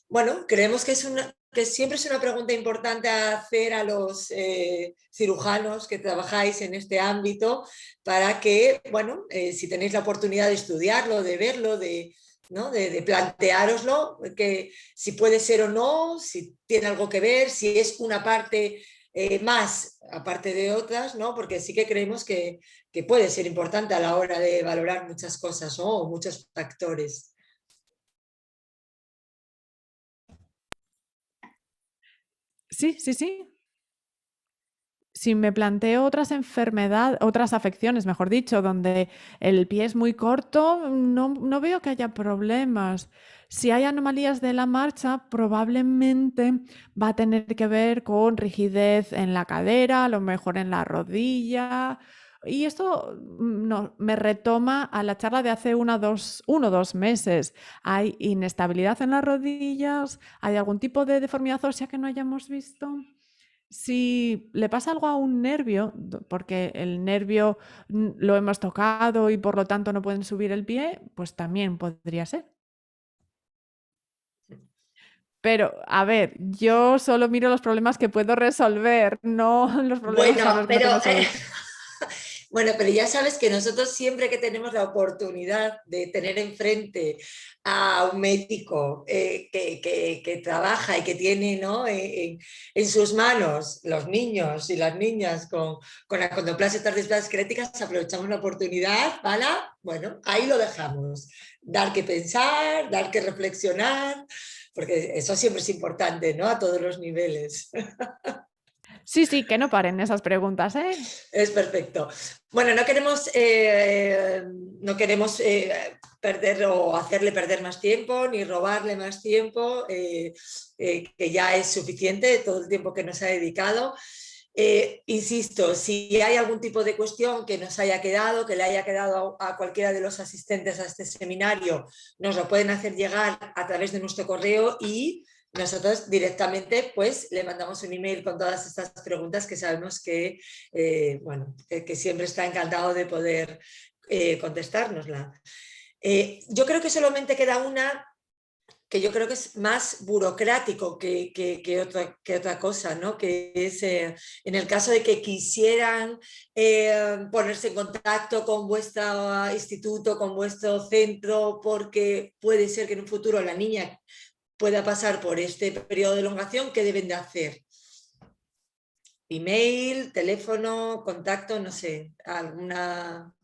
Bueno, creemos que siempre es una pregunta importante a hacer a los cirujanos que trabajáis en este ámbito para que, bueno, si tenéis la oportunidad de estudiarlo, de verlo, ¿no? de planteároslo, que si puede ser o no, si tiene algo que ver, si es una parte más aparte de otras, ¿no? Porque sí que creemos que puede ser importante a la hora de valorar muchas cosas, ¿no? O muchos factores. Sí, sí, sí. Si me planteo otras afecciones, mejor dicho, donde el pie es muy corto, no veo que haya problemas. Si hay anomalías de la marcha, probablemente va a tener que ver con rigidez en la cadera, a lo mejor en la rodilla. Y esto me retoma a la charla de hace 1 o 2 meses. ¿Hay inestabilidad en las rodillas? ¿Hay algún tipo de deformidad ósea que no hayamos visto? Si le pasa algo a un nervio, porque el nervio lo hemos tocado y por lo tanto no pueden subir el pie, pues también podría ser. Pero, a ver, yo solo miro los problemas que puedo resolver, no los problemas a Bueno, los que no tengo solución. bueno, pero ya sabes que nosotros siempre que tenemos la oportunidad de tener enfrente a un médico que trabaja y que tiene, ¿no?, en sus manos los niños y las niñas con acondroplasia tardías esqueléticas, aprovechamos la oportunidad para, bueno, ahí lo dejamos. Dar que pensar, dar que reflexionar, porque eso siempre es importante, ¿no?, a todos los niveles. Sí, sí, que no paren esas preguntas, ¿eh? Es perfecto. Bueno, no queremos perder o hacerle perder más tiempo, ni robarle más tiempo, que ya es suficiente todo el tiempo que nos ha dedicado. Insisto, si hay algún tipo de cuestión que nos haya quedado, que le haya quedado a cualquiera de los asistentes a este seminario, nos lo pueden hacer llegar a través de nuestro correo y nosotros directamente pues le mandamos un email con todas estas preguntas que sabemos que, bueno, que siempre está encantado de poder contestárnosla. Yo creo que solamente queda una que yo creo que es más burocrático que otra cosa, ¿no? Que es en el caso de que quisieran ponerse en contacto con vuestro instituto, con vuestro centro, porque puede ser que en un futuro la niña pueda pasar por este periodo de elongación, ¿qué deben de hacer? Email, teléfono, contacto, no sé, alguna...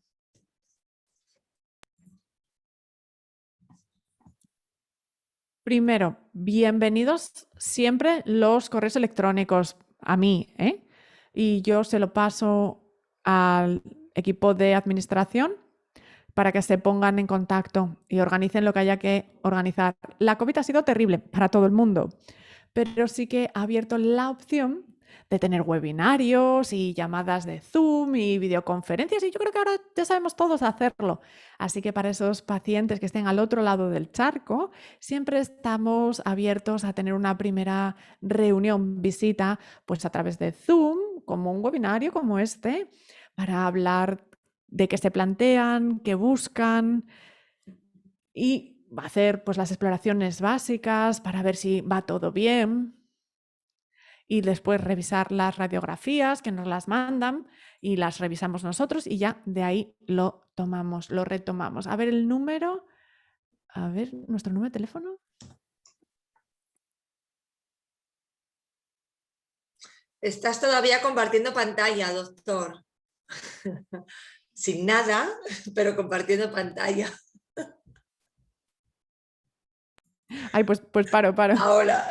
Primero, bienvenidos siempre los correos electrónicos a mí, ¿eh? Y yo se lo paso al equipo de administración para que se pongan en contacto y organicen lo que haya que organizar. La COVID ha sido terrible para todo el mundo, pero sí que ha abierto la opción de tener webinarios y llamadas de Zoom y videoconferencias, y yo creo que ahora ya sabemos todos hacerlo. Así que para esos pacientes que estén al otro lado del charco, siempre estamos abiertos a tener una primera reunión, visita, pues a través de Zoom, como un webinario como este, para hablar de qué se plantean, qué buscan y hacer pues las exploraciones básicas para ver si va todo bien y después revisar las radiografías que nos las mandan y las revisamos nosotros y ya de ahí lo tomamos, lo retomamos. A ver el número, a ver nuestro número de teléfono. Estás todavía compartiendo pantalla, doctor. Sin nada, pero compartiendo pantalla. Ay, pues paro. Ahora.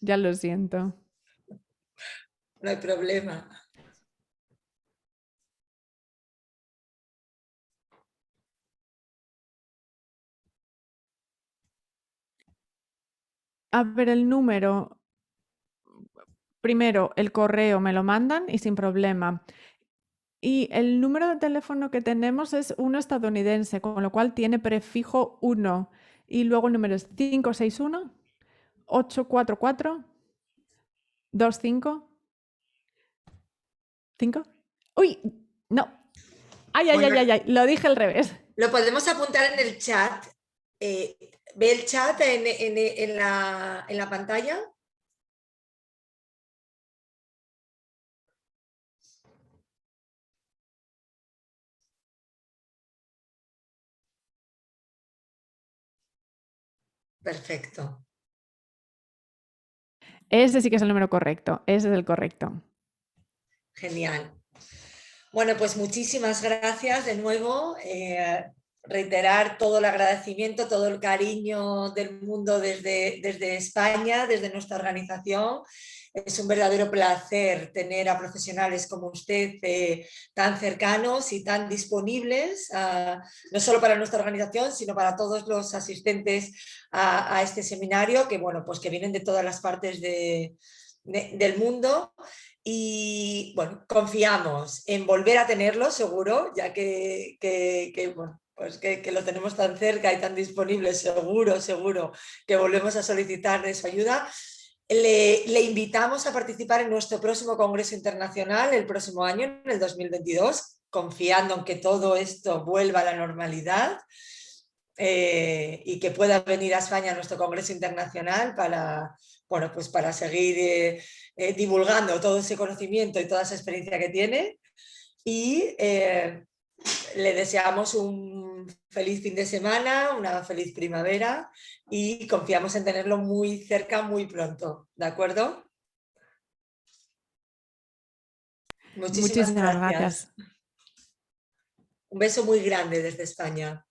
Ya lo siento. No hay problema. A ver el número. Primero, el correo me lo mandan y sin problema. Y el número de teléfono que tenemos es uno estadounidense, con lo cual tiene prefijo 1. Y luego el número es 561-844-25. ¿5? ¡Uy! No. ¡Ay! Bueno, Lo dije al revés. lo podemos apuntar en el chat. ¿Ve el chat en la pantalla? Perfecto. Ese sí que es el número correcto. Ese es el correcto. Genial. Bueno, pues muchísimas gracias de nuevo. Reiterar todo el agradecimiento, todo el cariño del mundo desde España, desde nuestra organización. Es un verdadero placer tener a profesionales como usted tan cercanos y tan disponibles, no solo para nuestra organización, sino para todos los asistentes a este seminario, que, bueno, pues que vienen de todas las partes del mundo. Y bueno, confiamos en volver a tenerlo, seguro, ya bueno, pues que lo tenemos tan cerca y tan disponible, seguro que volvemos a solicitar de su ayuda. Le invitamos a participar en nuestro próximo Congreso Internacional el próximo año, en el 2022, confiando en que todo esto vuelva a la normalidad. y que pueda venir a España a nuestro Congreso Internacional para, bueno, pues para seguir divulgando todo ese conocimiento y toda esa experiencia que tiene. Y le deseamos un feliz fin de semana, una feliz primavera y confiamos en tenerlo muy cerca muy pronto. ¿De acuerdo? Muchísimas Muchísimas gracias. gracias. Un beso muy grande desde España.